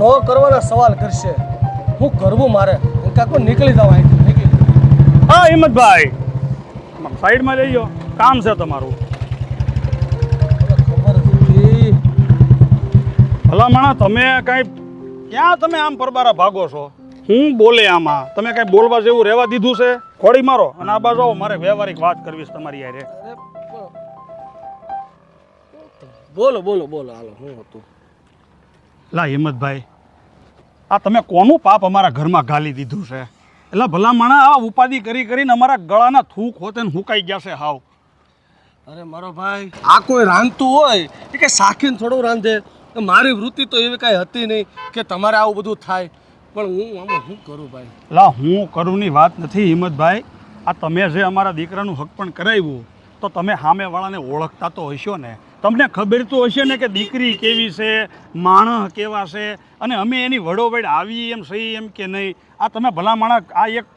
નો કરવાના સવાલ કરશે. હું કરવું મારે કાકો નીકળી જાવ અહીંથી નીકળી. હા હિંમતભાઈ સાઈડમાં જઈ જાઓ, કામ છે તમારું. ખબર હતી. ભલામણા તમે કઈ ક્યાં તમે આમ પરબારા ભાગો છો? હું બોલે આમાં તમે કઈ બોલવા જેવું રહેવા દીધું છે? ખોડી મારો અને આ બાજુ આવો, મારે વ્યવહારિક વાત કરવી છે તમારી યારે. અરે બોલો બોલો બોલો હાલો હું હતું. લા હિંમતભાઈ, આ તમે કોનું પાપ અમારા ઘરમાં ગાલી દીધું છે? એટલે ભલામણા આ ઉપાધિ કરી કરીને અમારા ગળાના થૂક હોતે ને હુકાઈ ગયા છે હાવ. અરે મારો ભાઈ, આ કોઈ રાંધતું હોય એ કે શાખીને થોડું રાંધે. મારી વૃત્તિ તો એવી કાંઈ હતી નહીં કે તમારે આવું બધું થાય. પણ હું આમાં શું કરું ભાઈ? લા હું કરુંની વાત નથી હિંમતભાઈ. આ તમે જે અમારા દીકરાનું હક પણ કરાવ્યું તો તમે સામેવાળાને ઓળખતા તો હશો ને. તમને ખબર તો હશે ને કે દીકરી કેવી છે, માણસ કેવા છે, અને અમે એની વડોવડ આવી એમ સહી એમ કે નહીં. આ તમે ભલા માણસ, આ એક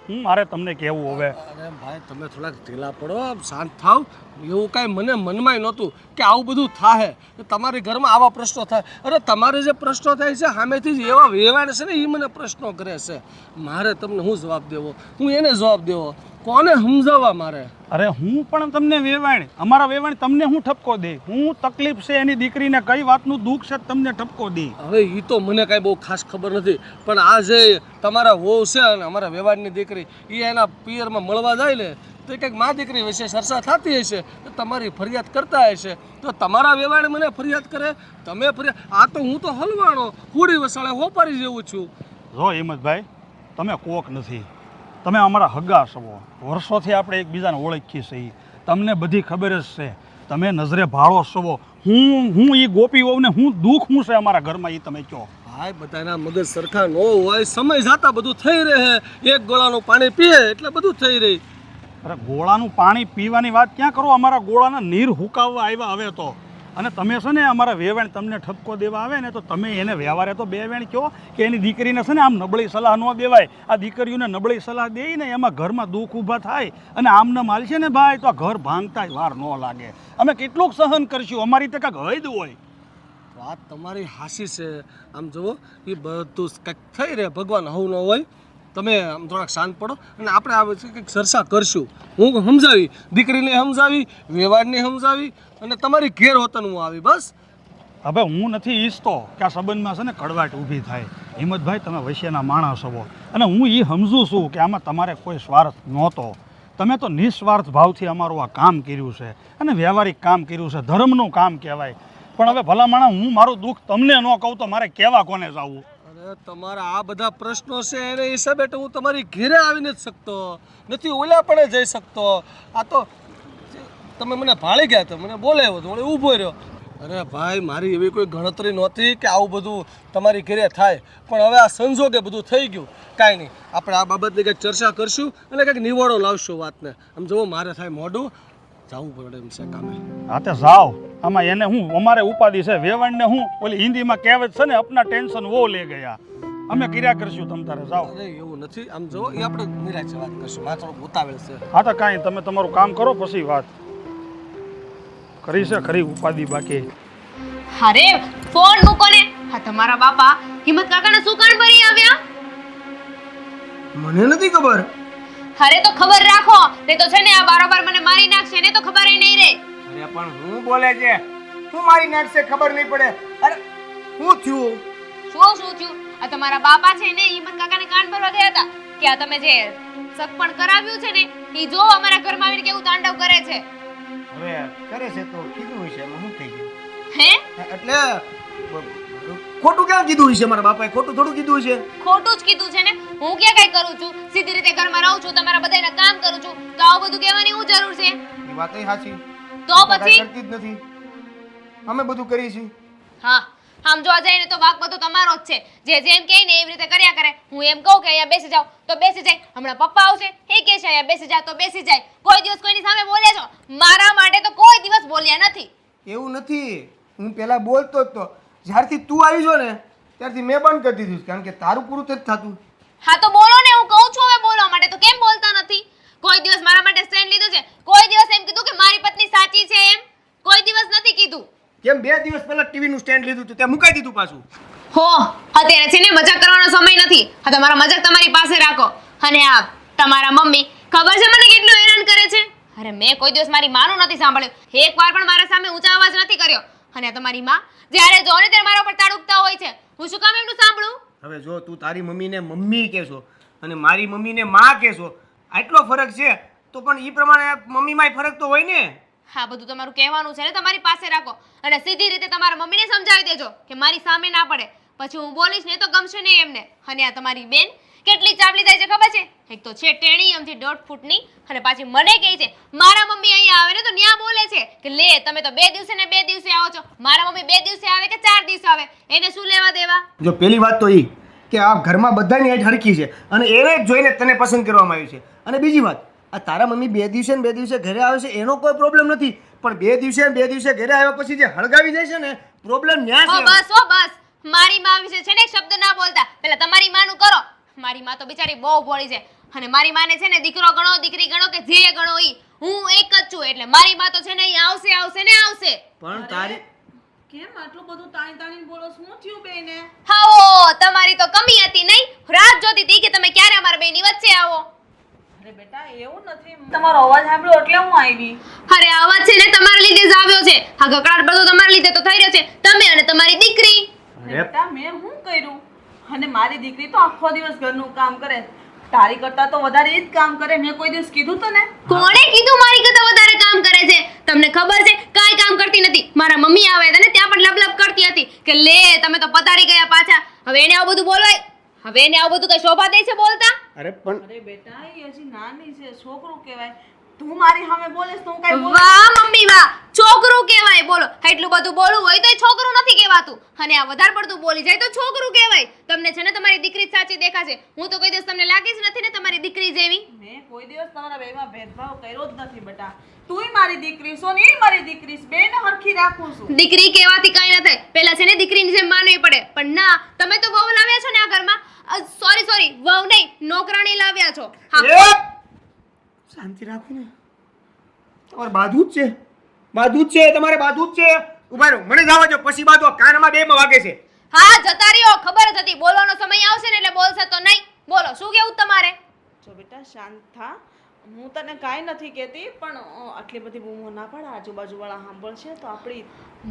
હું મારે તમને કહેવું હવે. અરે ભાઈ તમે થોડાક ઢીલા પડો, શાંત થાવ. એવું કાંઈ મને મનમાં નહોતું કે આવું બધું થાય. તમારી ઘરમાં આવા પ્રશ્નો થાય. અરે તમારે જે પ્રશ્નો થાય છે સામેથી જ એવા વેવાણ છે ને એ મને પ્રશ્નો કરે છે. મારે તમને હું જવાબ દેવો? હું એને જવાબ દેવો? કોને સમજાવવા મારે? અરે હું પણ તમને વેવાણ, અમારા વેવાણ તમને હું ઠપકો દે? હું તકલીફ છે એની દીકરીને, કઈ વાતનું દુઃખ છે તમને ઠપકો દે? હવે એ તો મને કાંઈ બહુ ખાસ ખબર નથી. પણ આ જે તમારા વહુ છે અને અમારા વેવાણની દીકરી એ એના પિયરમાં મળવા જાય ને તો કંઈક મા દીકરી વિશે ચર્ચા થતી હશે તો તમારી ફરિયાદ કરતા હશે. તો તમારા વેવાણે મને ફરિયાદ કરે, તમે ફરિયાદ. આ તો હું તો હલવાણો હુડી વસાળે હોપારી જેવું છું. જો હિંમતભાઈ, તમે કોક નથી, તમે અમારા હગા છો. વર્ષોથી આપણે એકબીજાને ઓળખીએ છીએ, તમને બધી ખબર જ છે. તમે નજરે ભાળો છો. હું એ ગોપી વહુને હું દુઃખ હું છે અમારા ઘરમાં એ તમે કહો. ભાઈ બધાના મગજ સરખા ન હોય, સમય જાતા બધું થઈ રહે. એક ગોળાનું પાણી પીએ એટલે બધું થઈ રહી. અરે ગોળાનું પાણી પીવાની વાત ક્યાં કરો? અમારા ગોળાના નીર હુકાવવા આવ્યા હવે તો. અને તમે છે ને અમારા વેવાણ તમને ઠપકો દેવા આવે ને તો તમે એને વ્યવહારે તો બે વેણ કહો કે એની દીકરીને છે ને આમ નબળી સલાહ ન દેવાય. આ દીકરીઓને નબળી સલાહ દે ને એમાં ઘરમાં દુઃખ ઊભા થાય અને આમને માલ છે ને ભાઈ તો આ ઘર ભાંગતા વાર ન લાગે. અમે કેટલુંક સહન કરશું, અમારી તો કાંઈક હૈદ હોય. વાત તમારી હાસી છે. આમ જુઓ એ બધું કંઈક થઈ રહે, ભગવાન હવું ન હોય. તમે આમ થોડાક શાંત પડો અને આપણે આ કંઈક ચર્ચા કરશું. હું સમજાવી, દીકરીને સમજાવી, વેવાડને સમજાવી અને તમારી ઘેર હોતન હું આવી. બસ હવે હું નથી ઈચ્છતો કે આ સંબંધમાં છે ને કડવાટ ઊભી થાય. હિંમતભાઈ, તમે વૈશ્યના માણસ છો અને હું એ સમજું છું કે આમાં તમારે કોઈ સ્વાર્થ નહોતો. તમે તો નિસ્વાર્થ ભાવથી અમારું આ કામ કર્યું છે અને વ્યવહારિક કામ કર્યું છે, ધર્મનું કામ કહેવાય. પણ હવે ભલા માણસ, હું મારું દુઃખ તમને ન કહું તો મારે કહેવા કોને જવું? અરે તમારા આ બધા પ્રશ્નો છે એને હિસાબે તો હું તમારી ઘેરે આવી નથી શકતો, નથી ઓલા પણ જઈ શકતો. આ તો તમે મને ભાળી ગયા તો મને બોલાવ્યો તો હું ઊભો રહ્યો. અરે ભાઈ, મારી એવી કોઈ ગણતરી નહોતી કે આવું બધું તમારી ઘરે થાય. પણ હવે આ સંજોગે બધું થઈ ગયું. કાંઈ નહીં, આપણે આ બાબતની કંઈક ચર્ચા કરશું અને કંઈક નિવાડો લાવશું વાતને. આમ જુઓ મારે થાય મોઢું જવું પડે એમ છે કામે. હા તે જાઓ. આમાં એને હું અમારે ઉપાધિ છે વેવાણને હું ઓલી હિન્દીમાં કહેવત છે ને, અપના ટેન્શન વો લે ગયા. અમે કર્યા કરશું, તમ તારે જાઓ. અરે એવું નથી, આમ જુઓ એ આપણે નિરાશે વાત કરશું. મારે થોડુંક ઉતાવળ છે. હા તો કાંઈ તમે તમારું કામ કરો પછી વાત કરી છે ખરી ઉપાધિ બાકી. અરે ફોન મૂકો ને. હા તમારા બાપા હિંમત કાકાના શું કાન ભરી આવ્યા? મને નથી ખબર. અરે તો ખબર રાખો, તે તો છે ને આ બારોબાર મને મારી નાખશે ને તો ખબર નહીં રહે. અરે પણ હું બોલે છે, હું મારી નાખશે ખબર નહીં પડે. અરે હું થયું? શું થયું? આ તમારા બાપા છે ને હિંમત કાકાને કાન ભરવા ગયા હતા કે આ તમે જે સગપણ કરાવ્યું છે ને ઈ જો અમારા ઘરમાં આવીને કેવું તાંડવ કરે છે. હવે કરે છે તો કીધું હશે, એમાં શું થઈ ગયું? હે એટલે ખોટું ક્યાં કીધું હશે? મારા બાપાએ ખોટું થોડું કીધું હશે. ખોટું જ કીધું છે ને. હું ક્યાં કઈ કરું છું? સીધી રીતે ઘરમાં રહું છું, તમારા બધાના કામ કરું છું, તો આવું બધું કહેવાની હું જરૂર છે? એ વાત એ સાચી. તો પછી કરતી જ નથી, અમે બધું કરીએ છીએ. હા, આમ જોવા જાય ને તો વાક બધો તમારો જ છે. જે જેમ કહે ને એવી રીતે કર્યા કરે. હું એમ કહું કે અહીંયા બેસી જાવ તો બેસી જાય. હમણાં પપ્પા આવશે, એ કહે છે અહીંયા બેસી જાવ તો બેસી જાય. કોઈ દિવસ કોઈની સામે બોલ્યા છો? મારા માટે તો કોઈ દિવસ બોલ્યા નથી. એવું નથી, હું પહેલા બોલતો જ તો. જ્યારથી તું આવી છો ને ત્યારથી મેં બંધ કરી દીધું, કારણ કે તારું પૂરું જ થતું. હા તો બોલો ને, હું કહું છું હવે બોલવા માટે, તો કેમ બોલતા નથી? કોઈ દિવસ મારા માટે સ્ટેન્ડ લીધું છે? કોઈ દિવસ એમ કીધું કે મારી પત્ની સાચી છે? એમ કોઈ દિવસ નથી કીધું. કેમ 2 દિવસ પહેલા ટીવી નું સ્ટેન્ડ લીધું હતું, ત્યાં મુકાઈ દીધું પાછું. હો અત્યારે છે ને મજાક કરવાનો સમય નથી. હા તમારા મજાક તમારી પાસે રાખો. અને આ તમારા મમ્મી ખબર છે મને કેટલું હેરાન કરે છે. અરે મેં કોઈ દિવસ મારી માનું નથી સાંભળ્યું. એકવાર પણ મારા સામે ઊંચા અવાજ નથી કર્યો. અને આ તમારી માં જ્યારે જો ને ત્યારે મારા ઉપર તાડુકતા હોય છે. હું શું કામ એમનું સાંભળું? હવે જો તું તારી મમ્મીને મમ્મી કહેશો અને મારી મમ્મીને માં કહેશો, આટલો ફરક છે તો પણ એ પ્રમાણે મમ્મીમાંય ફરક તો હોય ને. હા બધું તમારું કહેવાનું છે ને તમારી પાસે રાખો. અને સીધી રીતે તમારા મમ્મીને સમજાવી દેજો કે મારી સામે ના પડે. પછી હું બોલીશ ને તો ગમશે નહીં એમને. અને આ તમારી બેન કેટલી ચાપલી થાય છે ખબર છે? એક તો છે ટેણી એમથી 1.5 ફૂટની અને પાછી મને કહે છે મારા મમ્મી અહીંયા આવે ને તો ન્યા બોલે છે કે લે તમે તો 2 દિવસે ને 2 દિવસે આવો છો. મારા મમ્મી 2 દિવસે આવે કે 4 દિવસે આવે એને શું લેવા દેવા? જો પહેલી વાત તો એ કે આ ઘરમાં બધાની એજ હરખી છે અને એને જ જોઈને તને પસંદ કરવામાં આવ્યું છે. અને બીજી વાત, આ તારા મમ્મી 2 દિવસે ને 2 દિવસે ઘરે આવે છે એનો કોઈ પ્રોબ્લેમ નથી, પણ 2 દિવસે ને 2 દિવસે ઘરે આવ્યા પછી જે હળગાવી જાય છે ને પ્રોબ્લેમ ન્યા હો છે. બસ હો બસ. મારી માં વિશે છે ને એક શબ્દ ના બોલતા. પહેલા તમારી માનું કરો. મારી માં તો બિચારી બહુ ભોળી છે. અને મારી માને છે ને દીકરો ગણો દીકરી ગણો કે જે ગણો ઈ હું એક જ છું. એટલે મારી માં તો છે ને ઈ આવશે આવશે ને આવશે. પણ તારી કેમ આટલું બધું તાણી બોલો? શું થયું બેને? હાઓ તમારી તો કમી હતી નહીં? રાત જોતી હતી કે તમે ક્યારે અમારા બેની વચ્ચે આવો. અરે બેટા એવું નથી, તમારો અવાજ સાંભળ્યો એટલે હું આવી. અરે અવાજ છે ને તમારા લીધે જ આવ્યો છે. આ ગકડાટ બધો તમારા લીધે તો થઈ રહ્યો છે. તમે અને તમારી દીકરી. અરે બેટા મેં શું કર્યું? અને મારી દીકરી તો આખો દિવસ ઘરનું કામ કરે, તારી કરતા તો વધારે એ જ કામ કરે. મેં કોઈ દિવસ કીધું તો ને? કોણે કીધું મારી કરતા વધારે કામ કરે છે? તમને ખબર છે કાંઈ કામ કરતી નથી. મારા મમ્મી આવે હતા ને ત્યાં પણ લબલબ કરતી હતી કે લે તમે તો પધારી ગયા પાછા. હવે એને આવું બધું બોલવાય? હવે એને આવું બધું કઈ શોભા દે છે બોલતા? અરે પણ અરે બેટા એ હજી નાની છે, છોકરું કહેવાય. તું મારી સામે બોલેસ તો હું કઈ બોલ? વાહ મમ્મી વાહ, છોકરું કહેવાય બોલો. એટલું બધું બોલવું હોય તો છોકરું નથી કહેવાતું. અને આ વધારે પડતું બોલી જાય તો છોકરું કહેવાય. તમને છે ને તમારી દીકરી જ સાચી દેખાશે. હું તો કોઈ દિવસ તમને લાગી જ નથી ને તમારી દીકરી જેવી. મેં કોઈ દિવસ તમારા બેમાં ભેદભાવ કર્યો જ નથી બેટા. તુંય મારી દીકરી છો ને એ મારી દીકરી છે, બેને હરખી રાખું છું. દીકરી કહેવાથી કાંઈ ન થાય. પહેલા છે ને દીકરીની જેમ માનવી પડે. પણ ના, તમે તો વહુ લાવ્યા છો ને આ ઘરમાં. સોરી વહુ નહીં, નોકરાણી લાવ્યા છો. હા શાંતિ રાખો ને. તમારે બાજુ જ છે, બાજુ જ છે, તમારે બાજુ જ છે. ઉભા રહો, મને જવા દો, પછી બાજુ કાનમાં 2 માં વાગે છે. હા જતા રહ્યો. ખબર જ હતી બોલવાનો સમય આવશે ને એટલે બોલશે તો નહીં. બોલો શું કેવું તમારે? જો બેટા શાંત થા. હું તને કાંઈ નથી કહેતી, પણ આટલી બધી બૂમો ના પાડ, આજુબાજુવાળા સાંભળશે તો આપણી.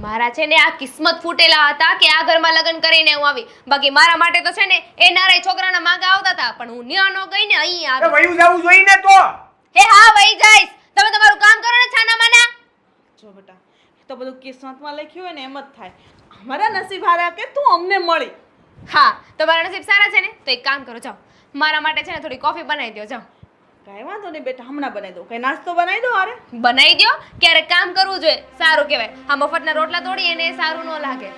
મારા છે ને આ કિસ્મત ફૂટેલા હતા કે આ ઘરમાં લગ્ન કરીને હું આવી. બાકી મારા માટે તો છે ને એ નારાય છોકરાના માંગા આવતા હતા, પણ હું ન્યા નો ગઈ ને અહીં આવી. વયું જવું જોઈએ ને તો. હે હા વઈ જઈશ. તમે તમારું કામ કરો ને છાના માના. જો બેટા એ તો બધું કિસ્મતમાં લખ્યું હોય ને એમ જ થાય. અમારા નસીબ હારા કે તું અમને મળી. હા તમારા નસીબ સારા છે ને તો એક કામ કરો જાઓ. મારા માટે છે ને થોડી કોફી બનાવી દો જાઓ. કાંઈ વાંધો નહીં બેટા, હમણાં બનાવી દઉં. કઈ નાસ્તો બનાવી દો. અરે બનાવી દો. ક્યારેક કામ કરવું જોઈએ, સારું કહેવાય. આ મફતના રોટલા તોડી એને સારું ન લાગે.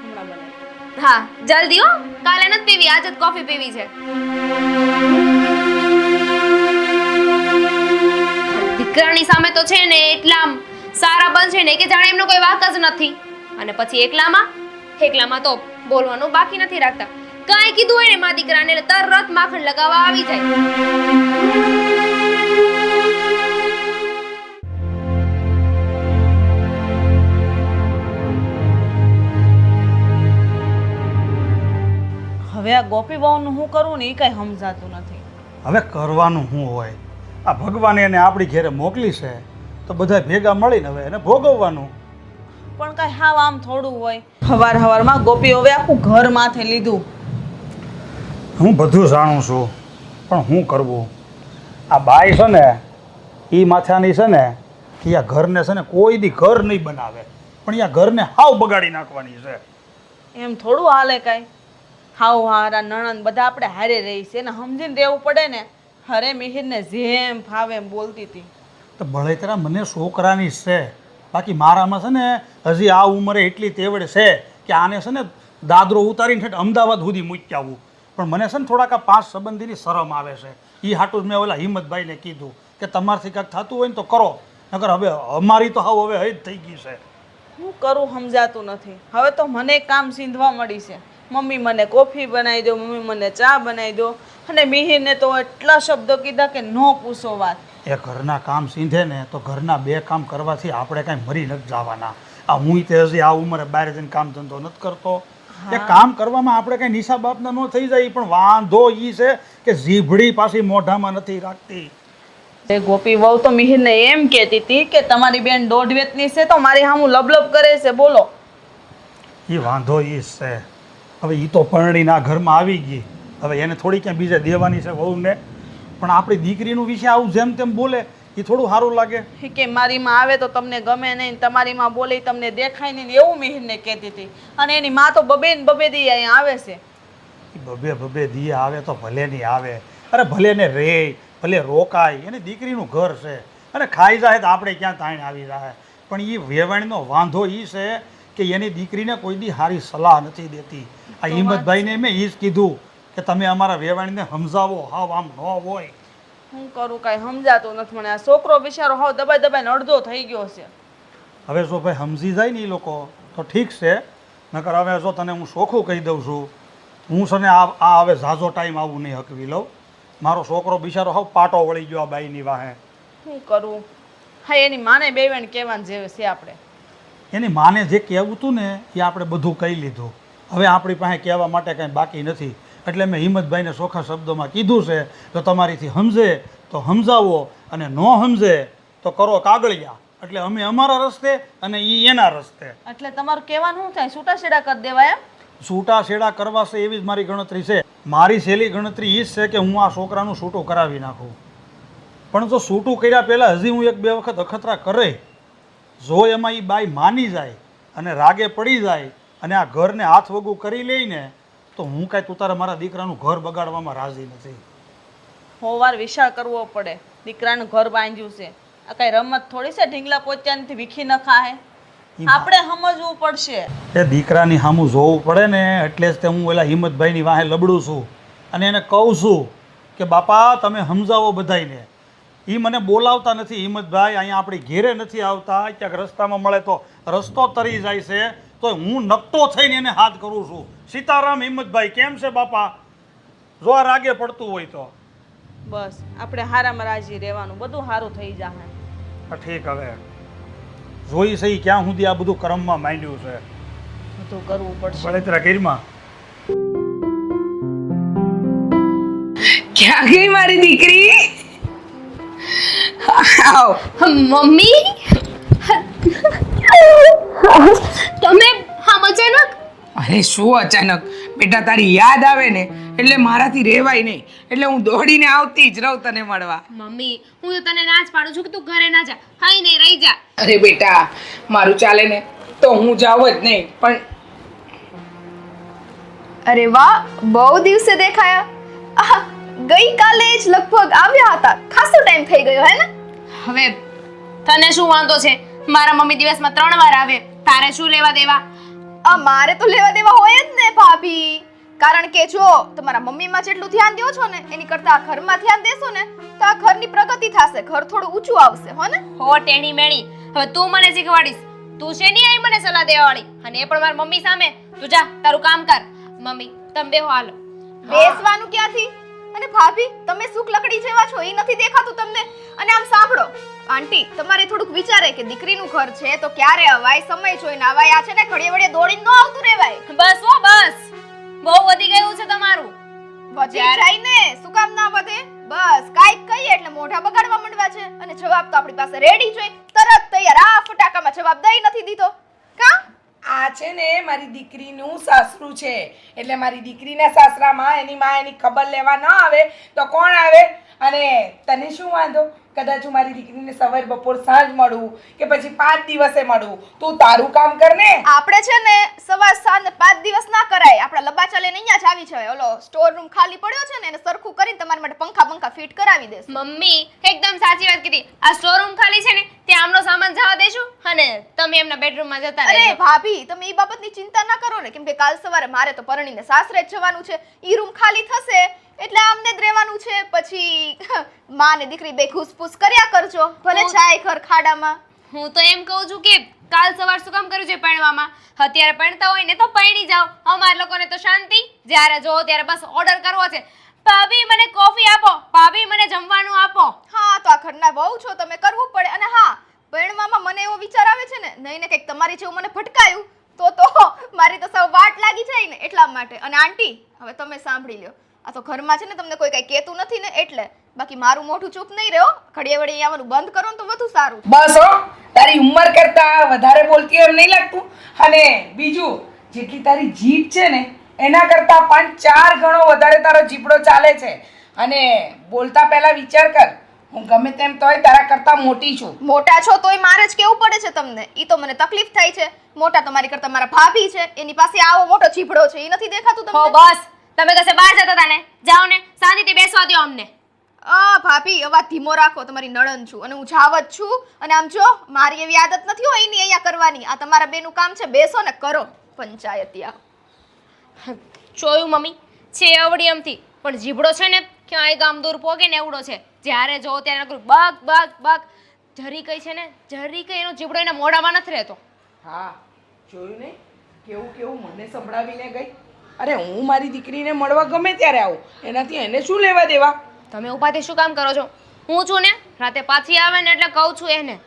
હમણાં બનાવી. હા જલ્દી હો, કાલે નથી પીવી, આજે જ કોફી પીવી છે. દીકરાની સામે તો છે ને એટલા સારા બનશે ને કે જાણે એમનો કોઈ વાક જ નથી. અને પછી એકલામાં તો બોલવાનું બાકી નથી રાખતા. કાંઈ કીધું હોય ને મા દીકરાને એટલે તરત માખણ લગાવવા આવી જાય. હવે આ ગોપી બહુનું હું કરું ને એ કઈ સમજાતું નથી. હવે કરવાનું શું હોય? આ ભગવાને એને આપણી ઘેરે મોકલી છે તો બધા ભેગા મળીને હવે એને ભોગવવાનું. પણ કઈ હાવ આમ થોડું હોય. હવારમાં ગોપી હવે આખું ઘર માથે લીધું. હું બધું જાણું છું, પણ શું કરવું? આ બાઈ છે ને એ માથાની છે ને કે આ ઘરને છે ને કોઈ દી ઘર નહીં બનાવે, પણ આ ઘરને હાવ બગાડી નાખવાની છે. એમ થોડું હાલે કાંઈ. હાવ હારા નણંદ બધા આપણે હારે રહી છે ને સમજીને રહેવું પડે ને. હરે મિહિરને જેમ ફાવે એમ બોલતી હતી. તો બળેતરા મને છોકરાની છે, બાકી મારામાં છે ને હજી આ ઉંમરે એટલી તેવડ છે કે આને છે ને દાદરો ઉતારીને ઠેઠ અમદાવાદ સુધી મૂકી આવવું. પણ મને છે ને થોડાક આ 5 સંબંધીની શરમ આવે છે. એ હાટું મેં ઓલા હિંમતભાઈને કીધું કે તમારથી કાંઈક થતું હોય ને તો કરો, નકર હવે અમારી તો હાવ હવે હજ થઈ ગઈ છે. હું કરું સમજાતું નથી. હવે તો મને કામ સીંધવા મળી છે. મમ્મી મને કોફી બનાવી દો, મમ્મી મને ચા બનાવી દો. અને મિહિરને તો એટલા શબ્દો કીધા કે ન પૂછો વાત. એ ઘરના કામ સીંધે ને તો ઘરના 2 કામ કરવાથી આપણે કાંઈ મરી નથી જવાના. આ હું તે હજી આ ઉંમરે બહાર જઈને કામ ધંધો નથી કરતો. એ કામ કરવામાં આપણે કઈ નિશા બાપના ન થઈ જાય, પણ વાંધો ઈ છે કે જીભડી પાછી મોઢામાં નથી રાખતી. એ ગોપી વહુ તો મિહિરને એમ કહેતી હતી કે તમારી બેન 1.5 વેતની છે તો મારી સામું લબલબ કરે છે. બોલો, એ વાંધો ઈ જ છે. હવે ઈ તો પરણીના ઘરમાં આવી ગઈ, હવે એને થોડી ક્યાં બીજે દેવાની છે વહુને. પણ આપણી દીકરીનું વિશે આવું જેમ તેમ બોલે એ થોડું સારું લાગે. કે મારી માં આવે તો તમને ગમે નહીં, તમારી માં બોલે તમને દેખાય નહીં, એવું મિહિરને કહેતી હતી. અને એની માં તો બબે ને બબે દી અહીંયા આવે છે. ઈ બબે દી આવે તો ભલે નહીં આવે, અરે ભલે ને રે, ભલે રોકાય, એની દીકરીનું ઘર છે. અને ખાઈ જાય તો આપણે ક્યાં તાણ આવી જાય. પણ એ વેવાણીનો વાંધો એ છે કે એની દીકરીને કોઈ દી સારી સલાહ નથી દેતી. આ હિંમતભાઈને મેં એ જ કીધું કે તમે અમારા વેવાણીને સમજાવો, હાવ આમ ન હોય. હું કરું, કાંઈ સમજાતું નથી મને. આ છોકરો બિચારો હાવ દબાઈ દબાઈને અડધો થઈ ગયો છે. હવે જો ભાઈ સમજી જાય ને એ લોકો તો ઠીક છે, નકર હવે જો તને હું ચોખ્ખું કહી દઉં છું, હું છે ને આ હવે ઝાઝો ટાઈમ આવું નહીં હકવી લઉં. મારો છોકરો બિચારો હાવ પાટો વળી ગયો આ બાઈની વાહે. શું કરું? હા, એની માને બેવણ કહેવાનું જેવું છે આપણે. એની માને જે કહેવું હતું ને એ આપણે બધું કહી લીધું. હવે આપણી પાસે કહેવા માટે કાંઈ બાકી નથી. એટલે મેં હિંમતભાઈને ચોખ્ખા શબ્દોમાં કીધું છે જો તમારીથી સમજે તો સમજાવો, અને ન સમજે તો કરો કાગળિયા. એટલે અમે અમારા રસ્તે અને એ એના રસ્તે. એટલે તમારું કહેવાનું શું થાય? છૂટાછેડા કરી દેવા એમ? છૂટાછેડા કરવા છે એવી જ મારી ગણતરી છે. મારી સહેલી ગણતરી એ જ છે કે હું આ છોકરાનું છૂટું કરાવી નાખું. પણ જો છૂટું કર્યા પહેલાં હજી હું 1-2 વખત અખતરા કરે, જો એમાં એ બાઈ માની જાય અને રાગે પડી જાય અને આ ઘરને હાથ વગું કરી લઈને, તો હું કાંઈ તું તારે મારા દીકરાનું ઘર બગાડવામાં રાજી નથી. હોવાર વિચાર કરવો પડે. દીકરાનું ઘર બાંધ્યું છે, આ કઈ રમત થોડી છે? ઢીંગલા પોત્યાનથી વીખી ન ખાય. આપણે સમજવું પડશે. એ દીકરાની સામું જોવું પડે ને, એટલે જ તે હું ઓલા હિંમતભાઈની વાહે લબડું છું અને એને કહું છું કે બાપા તમે સમજાવો બધાયને. એ મને બોલાવતા નથી હિંમતભાઈ, અહીંયા આપણી ઘેરે નથી આવતા, ક્યાંક રસ્તામાં મળે તો રસ્તો તરી જાય છે, તો હું નકટો થઈને એને હાથ કરું છું. સીતારામ હિંમતભાઈ, કેમ છે બાપા? જો આ રાગે પડતું હોય તો બસ આપણે હારામાં રાજી રહેવાનું, બધું સારું થઈ જાય. ઠીક. હવે જોઈ સહી ક્યાં સુધી આ બધું કર્મમાં માંડ્યું છે, બધું કરવું પડશે. બળેતરા ઘરમાં. ક્યાં ગઈ મારી દીકરી? આવ. મમ્મી તમે આમ અચાનક? અરે શું અચાનક બેટા, તારી યાદ આવે ને એટલે મારાથી રહેવાય નહીં, એટલે હું દોડીને આવતી જ રહું તને મળવા. મમ્મી હું તો તને ના જ પાડું છું કે તું ઘરે ના જા, હાઈ નહીં રહી જા. અરે બેટા, મારું ચાલે ને તો હું જાઉં જ નહીં, પણ અરે વાહ, બહુ દિવસે દેખાયા. ગઈકાલે જ લગભગ આવ્યા હતા, ખાસો ટાઈમ થઈ ગયો હે ને? હવે તને શું વાંધો છે? મારા મમ્મી દિવસમાં 3 વાર આવે, તારે શું લેવા દેવા? મારે તો લેવા દેવા હોય જ ને ભાભી, કારણ કે જો તમારા મમ્મીમાં જેટલું ધ્યાન દો છો ને એની કરતા આ ઘરમાં ધ્યાન દેશો ને તો આ ઘરની પ્રગતિ થશે, ઘર થોડું ઊંચું આવશે, હો ને? હો ટેણી મેણી, હવે તું મને શીખવાડીશ. તું છે નહીં આવી મને સલાહ દેવા વાળી, અને એ પણ મારી મમ્મી સામે. તું જા તારું કામ કર. મમ્મી તમે બેહો, હાલો. બેસવાનું ક્યાંથી? અને ભાભી તમે સુખ લકડી જેવા છો, એ નથી દેખાતું તમને? અને આમ સાંભળો આંટી, તમારે થોડુંક વિચારે કે દીકરીનું ઘર છે તો ક્યારે અવાય, સમય જોઈને અવાય. આ છે ને ઘડીએ વળીએ દોડીને ન આવતું રહેવાય. બસ હો બસ, બહુ વધી ગયું છે તમારું. વધી જાય ને, શું કામ ના વધે? બસ કાઈક કહીએ એટલે મોઢા બગાડવા માંડવા છે, અને જવાબ તો આપણી પાસે રેડી જોઈ, તરત તૈયાર. આ ફટાકામાં જવાબ દઈ નથી દીધો કા? આ છે ને મારી દીકરીનું સાસરું છે, એટલે મારી દીકરીના સાસરામાં એની માં એની ખબર લેવા ન આવે તો કોણ આવે? અને તને શું વાંધો? કદાચ હું મારી દીકરીને સવાર બપોર સાંજ મળું કે પછી 5 દિવસે મળું, તું તારું કામ કર ને. આપણે છે ને સવાર સાંજ 5 દિવસ ના કરાય, આપણા લબાચા લઈને અહીંયા જ આવી છે. ઓલો સ્ટોર રૂમ ખાલી પડ્યો છે ને એને સરખું કરીને તમારા માટે પંખા ફિટ કરાવી દેશે. મમ્મી એકદમ સાચી વાત કીધી. આ સ્ટોર રૂમ ખાલી છે ને ત્યાં આમનો સામાન જવા દેશું અને તમે એમના બેડરૂમમાં જતા રહેજો. અરે ભાભી, તમે એ બાબતની ચિંતા ના કરો ને, કેમ કે કાલ સવારે મારે તો પરણીને સાસરે જ જવાનું છે. ઈ રૂમ ખાલી થશે એટલે આમને જ રહેવાનું છે. પછી માં ને દીકરી બે ઘૂસપૂસ કર્યા કરજો, ભલે જાય ઘર ખાડામાં. હું તો એમ કહું છું કે કાલ સવાર શું કામ કર્યું છે પરણવામાં? અત્યારે પરણતા હોય ને તો પરણી જાઓ. અમાર લોકોને તો શાંતિ, જ્યારે જો ત્યારે બસ ઓર્ડર કરવો છે. ભાભી મને કોફી આપો, ભાભી મને જમવાનું આપો. હા, તો આ ઘરના વહુ છો, તમે કરવું પડે. અને હા, પરણવામાં મને એવો વિચાર આવે છે ને નહીં ને કંઈક તમારી જેવું મને ભટકાયું તો મારી તો સૌ વાટ લાગી જાય ને એટલા માટે. અને આંટી હવે તમે સાંભળી લ્યો, આ તો ઘરમાં છે ને તમને કોઈ કઈ કહેતું નથી ને એટલે, બાકી મારું મોઢું ચૂપ નહીં રહ્યો. ઘડીએ વળી આવવાનું બંધ કરો ને તો વધુ સારું. બસ હો, તારી ઉંમર કરતા વધારે બોલતી હોય એમ નહીં લાગતું. અને બીજું, જેટલી તારી જીભ છે ને એના કરતા 5-4 ગણો વધારે તારો જીભડો ચાલે છે. અને બોલતા પહેલા વિચાર કર, હું ગમે તેમ તોય તારા કરતા મોટી છું. મોટા છો તોય મારે જ કેવું પડે છે તમને. ઈ તો મને તકલીફ થાય છે. મોટા તમારી કરતા મારા ભાભી છે, એની પાસે આવો મોટો ચીભડો છે, ઈ નથી દેખાતું હો તમને? બસ, તમે કશે બહાર જતા હતા ને, જાઓ ને શાંતિથી બેસવા દો અમને. ભાભી અવાજ ધીમો રાખો, તમારી નણંદ છું અને હું જાવત છું. અને આમ જો મારી એવી આદત નથી હોય એની અહીંયા કરવાની. આ તમારા બેનું કામ છે, બેસો ને કરો પંચાયતિયા. જોયું મમ્મી, છે અવડી એમથી, પણ જીભડો છે ને ક્યાંય ગામ દૂર પોગે ને એવડો છે. જ્યારે જો ત્યારે નકરું બગ બગ બગ. જરી કઈ છે ને, જરી કઈ એનો જીભડો એના મોઢામાં નથી રહેતો. હા, જોયું ને કેવું કેવું મને સંભળાવીને ગઈ. અરે હું મારી દીકરીને મળવા ગમે ત્યારે આવું, એનાથી એને શું લેવા દેવા? તમે ઉપાધિ શું કામ કરો છો? હું છું ને, રાતે પાછી આવે ને એટલે કહું છું એને.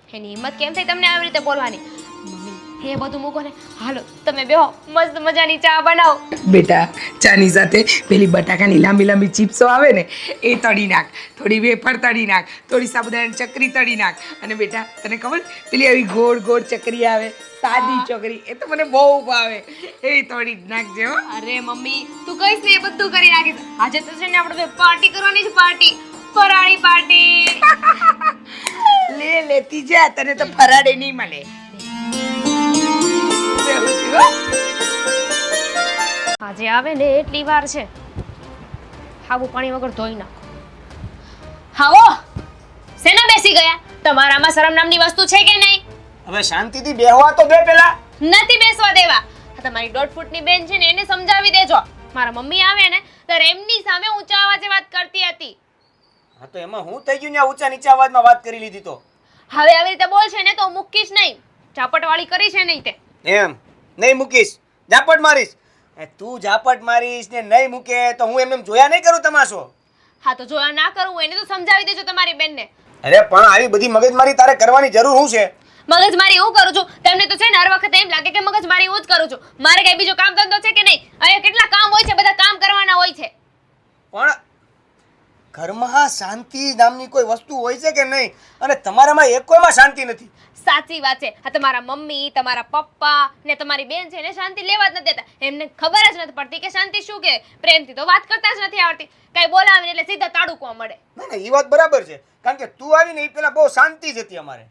એની હિંમત કેમ થઈ તમને આવી રીતે બોલવાની? મમ્મી એ બધું મૂકો ને, હાલો તમે બેહો, મસ્ત મજાની ચા બનાવો. બેટા, ચાની સાથે પેલી બટાકાની લાંબી લાંબી ચિપ્સો આવે ને એ તળી નાખ, થોડી વેફર તળી નાખ, થોડી સાબુદાણાની ચકરી તળી નાખ. અને બેટા તને ખબર પેલી આવી ગોળ ગોળ ચકરી આવે, સાદી ચકરી, એ તો મને બહુ ભાવે, એ તળી જ નાખજે હો. અરે મમ્મી, તું કહીશ ને એ બધું કરી નાખીશ. આજે તો છે ને આપણે પાર્ટી કરવાની છે, પાર્ટી, ફરાળી પાર્ટી. લે લેતી જા, તને તો ફરાડે નહીં મળે. આજે આવે ને એટલી વાર છે, હાબુ પાણી વગર ધોઈ નાખો. હાવો શેના બેસી ગયા? તમારામાં શરમ નામની વસ્તુ છે કે નહીં? હવે શાંતિથી બેહવા તો દે પેલા. નથી બેસવા દેવા. આ તમારી 1.5 ફૂટની બેન છે ને એને સમજાવી દેજો. મારા મમ્મી આવે ને ત્યારે એમની સામે ઊંચા અવાજે વાત કરતી હતી. હા તો એમાં હું થઈ ગયું ને ઊંચા નીચા અવાજમાં વાત કરી લીધી તો? હવે આવી રીતે બોલ છે ને તો મૂકીશ નહીં. ઝાપટવાળી કરી છે નહીં તે. એમ નહીં મૂકીશ, ઝાપટ મારીશ. તું ઝાપટ મારીશ ને નહીં મૂકે તો હું એમને જોયા નહીં કરું તમાશો. હા તો જોયા ના કરું એને તો સમજાવી દેજો તમારી બેનને. અરે પણ આવી બધી મગજમારી તારે કરવાની જરૂર શું છે? મગજમારી હું કરું છું, તમને તો છે ને હર વખતે એમ લાગે કે મગજમારી હું જ કરું છું. મારે કઈ બીજો કામ ધંધો છે કે નહીં? અહીંયા કેટલા કામ હોય છે, બધા કામ કરવાના હોય છે. પણ ઘરમાં શાંતિ નામની કોઈ વસ્તુ હોય છે કે નહીં? અને તમારામાં એક કોઈમાં શાંતિ નથી. સાચી વાત છે. આ તમારા મમ્મી, તમારા પપ્પા ને તમારી બેન છે ને શાંતિ લેવા જ નથી દેતા. એમને ખબર જ નથી પડતી કે શાંતિ શું કે. પ્રેમથી તો વાત કરતા જ નથી આવડતી. કઈ બોલાવીને એટલે સીધા તાડુકવા મળે. ના એ વાત બરાબર છે, કારણ કે તું આવીને એ પેલા બહુ શાંતિ જ હતી અમારે.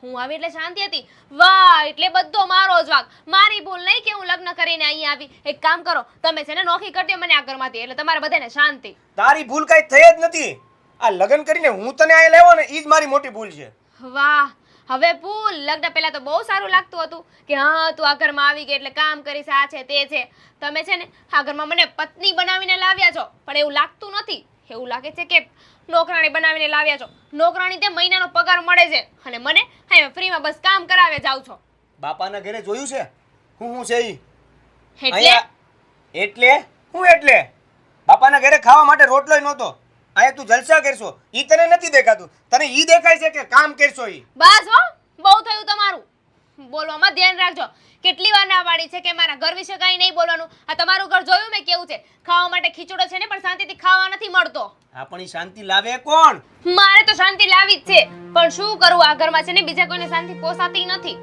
હું આવી એટલે શાંતિ હતી? વાહ, એટલે બધો મારો જ વાંક. મારી ભૂલ નહીં કે હું લગ્ન કરીને અહીંયા આવી. એક કામ કરો, તમે છે ને નોખી કરી દો મને આ ઘરમાંથી, એટલે તમારે બધાને શાંતિ. તારી ભૂલ કઈ થઈ જ નથી. આ લગ્ન કરીને હું તને અહીંયા લેવો ને એ જ મારી મોટી ભૂલ છે. વાહ, હવે ભૂલ. લગ્ન પહેલા તો બહુ સારું લાગતું હતું કે હા તું આ ઘરમાં આવી ગઈ એટલે કામ કરીશ, આ છે તે છે. તમે છે ને આ ઘરમાં મને પત્ની બનાવીને લાવ્યા છો, પણ એવું લાગતું નથી. એવું લાગે છે કે નોકરાણી બનાવીને લાવ્યા છો. નોકરાણી તે મહિનાનો પગાર મળે છે અને મને હા ફ્રીમાં બસ કામ કરાવે જાવ છો. બાપાના ઘરે જોયું છે હું છે ઈ? એટલે એટલે હું એટલે બાપાના ઘરે ખાવા માટે રોટલોય નહોતો. અહીંયા તું જલસા કરશો ઈ તને નથી દેખાતું, તને ઈ દેખાય છે કે કામ કરશો ઈ. બસ હો, બહુ થયું તમારું. બોલવામાં ધ્યાન રાખજો. કેટલી વાર ના પાડી છે કે મારા ઘર વિશે કાંઈ નહીં બોલવાનું. આ તમારું ઘર જોયું મેં કેવું છે. ખાવા માટે ખીચડો છે ને પણ શાંતિથી ખાવા નથી મળતો. આપણી શાંતિ લાવે કોણ? મારે તો શાંતિ લાવી જ છે, પણ શું કરું આ ઘરમાં છે ને બીજા કોઈને શાંતિ પોસાતી નથી.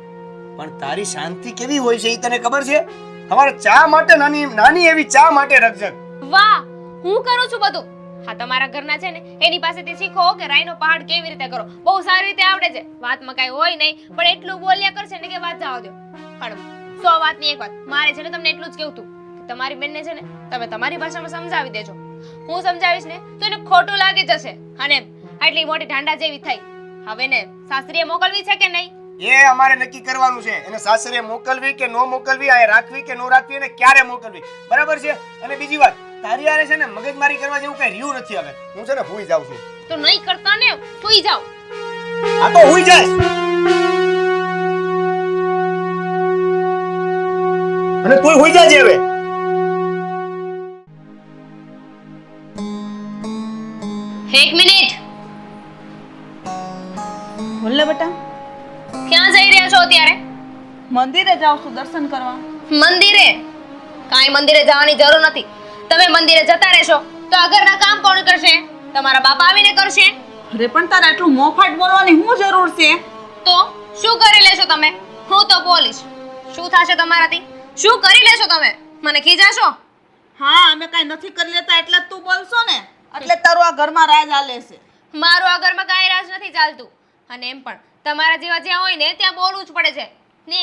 પણ તારી શાંતિ કેવી હોય છે ઈ તને ખબર છે? અમારે ચા માટે નાની નાની એવી ચા માટે રકઝક. વાહ, હું કરું છું બધું. હા તમારા ઘરના છે ને એની પાસેથી શીખો કે રાઈનો પહાડ કેવી રીતે કરો. બહુ સારી રીતે આવડે છે. વાતમાં કાંઈ હોય નહીં, પણ એટલું બોલ્યા કરશે ને કે વાત જવા દો. પણ 100 વાતની એક વાત મારે છે ને તમને એટલું જ કહેવું હતું કે તમારી બેનને છે ને તમે તમારી ભાષામાં સમજાવી દેજો. હું સમજાવીશ ને તો એને ખોટું લાગી જશે અને આટલી મોટી ઢાંડા જેવી થઈ. હવે ને સાસરીએ મોકલવી છે કે નહીં એ અમારે નક્કી કરવાનું છે. એને સાસરે મોકલવી કે નો મોકલવી, આ રાખવી કે નો રાખવી, અને ક્યારે મોકલવી, બરાબર છે? અને બીજી વાત, તારી આરે છે ને મગજમારી કરવા જેવું કઈ રહ્યું નથી. હવે હું છે ને ભૂઈ જાઉં છું. તો નહીં કરતા ને સુઈ જાઓ. આ તો હુઈ જાય અને તું હુઈ જાજે હવે. એક મિનિટ. બોલ બેટા. છો અત્યારે? મંદિરે જાઉં છું દર્શન કરવા. મંદિરે? કાંઈ મંદિરે જવાની જરૂર નથી. તમે મંદિરે જતા રહેશો તો આ ઘરના કામ કોણ કરશે? તમારા બાપા આવીને કરશે. અરે પણ તારે આટલું મોફાટ બોલવાની શું જરૂર છે? તો શું કરી લેશો તમે? હું તો બોલીશ. શું થશે તમારાથી? શું કરી લેશો તમે? મને ખીજાશો? હા, અમે કાંઈ નથી કરી લેતા એટલે જ તું બોલશો ને, એટલે તારું આ ઘરમાં રાજ હાલે છે. મારું આ ઘરમાં કાંઈ રાજ નથી ચાલતું. અને એમ પણ તમારા જેવા જ્યાં હોય ને ત્યાં બોલવું જ પડે છે ને.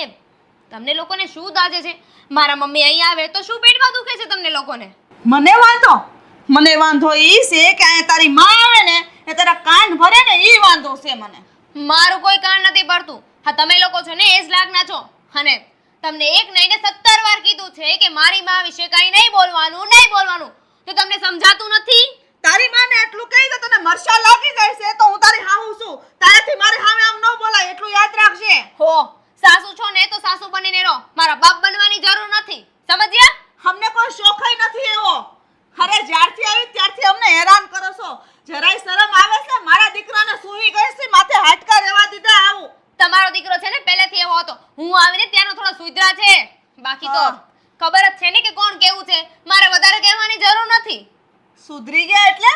તમને લોકોને શું દાજે છે? મારા મમ્મી અહીં આવે તો શું પેટમાં દુખે છે તમને લોકોને? મને વાંધો ઈ છે કે અહીંયા તારી માં આવે ને એ તારા કાન ભરે ને ઈ વાંધો છે મને. મારું કોઈ કાન નથી ભરતું. હા, તમે લોકો છો ને એ જ લાગના છો. અને તમને એક નહીં ને 17 વાર કીધું છે કે મારી માં વિશે કાંઈ નહીં બોલવાનું. તો તમને સમજાતું નથી? તારી માને એટલું કહી દે તને મરશા લાગી જાય છે તો હું તારી હાહુ છું. તારાથી મારી સામે આમ ન બોલાય એટલું યાદ રાખજે. હો, સાસુ છો ને તો સાસુ બનીને રહો. મારા બાપ બનવાની જરૂર નથી. સમજ્યા? અમને કોઈ શોખય નથી એવો. અરે જ્યારથી આવી ત્યારથી અમને હેરાન કરો છો. જરાય શરમ આવે છે? મારા દીકરાને સૂવી ગઈ છે માથે હાડકા રહેવા દીધા. આવું તમારો દીકરો છે ને પહેલેથી એવો હતો. હું આવીને ત્યાંનો થોડો સુધરા છે. બાકી તો ખબર જ છે ને કે કોણ કેવું છે. મારે વધારે કહેવાની જરૂર નથી. સુધરી ગયા એટલે?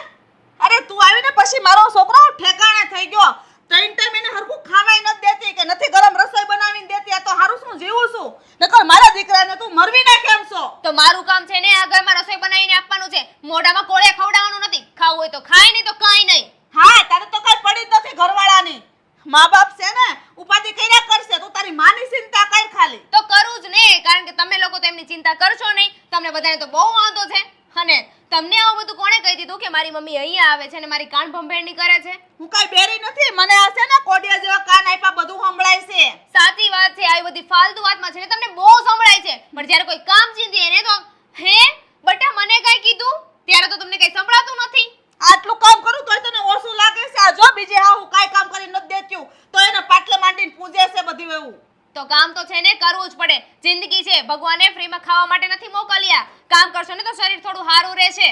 અરે તું આવીને પછી મારો છોકરો ઠેકાણે થઈ ગયો. 3 ટાઈમ એને હરખું ખાવાય નથી દેતી કે નથી ગરમ રસોઈ બનાવીને દેતી. આ તો હારું શું જીવું છું? નકર મારા દીકરાને તું મરવી ના કેમ છો? તો મારું કામ છે ને આ ઘરમાં રસોઈ બનાવીને આપવાનું છે. મોઢામાં કોળે ખવડાવવાનું નથી. ખાવું હોય તો ખાય, નહીં તો કાંઈ નહીં. હા, તારે તો કઈ પડી જ નથી ઘરવાળાની. મા બાપ છે ને ઉપાધિ કર્યા કરશે. તું તારી માની ચિંતા કર ખાલી. તો કરું જ ને, કારણ કે તમે લોકો તેમની ચિંતા કરશો નહીં. તમને બધાને તો બહુ વાંધો છે. અને તમને આવું બધું કોણે કહી દીધું કે મારી મમ્મી અહીંયા આવે છે અને મારી કાન ભંભેરણી કરે છે? હું કઈ બેરી નથી. મને આ છે ને કોડિયા જેવા કાન આપ્યા બધું સંભળાય છે. સાચી વાત છે. આવી બધી ફાલતુ વાતમાં છે ને તમને બહુ સંભળાય છે. પણ જ્યારે કોઈ કામ ચીંધીએ ને તો હે બટા મને કઈ કીધું ત્યારે તો તમને કઈ સંભળાતું નથી. આટલું કામ કરું તોય તને ઓછું લાગે છે? આ જો બીજે હા હું કાઈ કામ કરી નથી દેત્યું તો એને પાટલે માંડીને પૂજે છે બધું એવું. તો કામ તો છે ને કરવું જ પડે. જિંદગી છે, ભગવાને ફ્રીમાં ખાવા માટે નથી મોકલ્યા. કામ કરશો ને તો શરીર થોડું સારું રહેશે.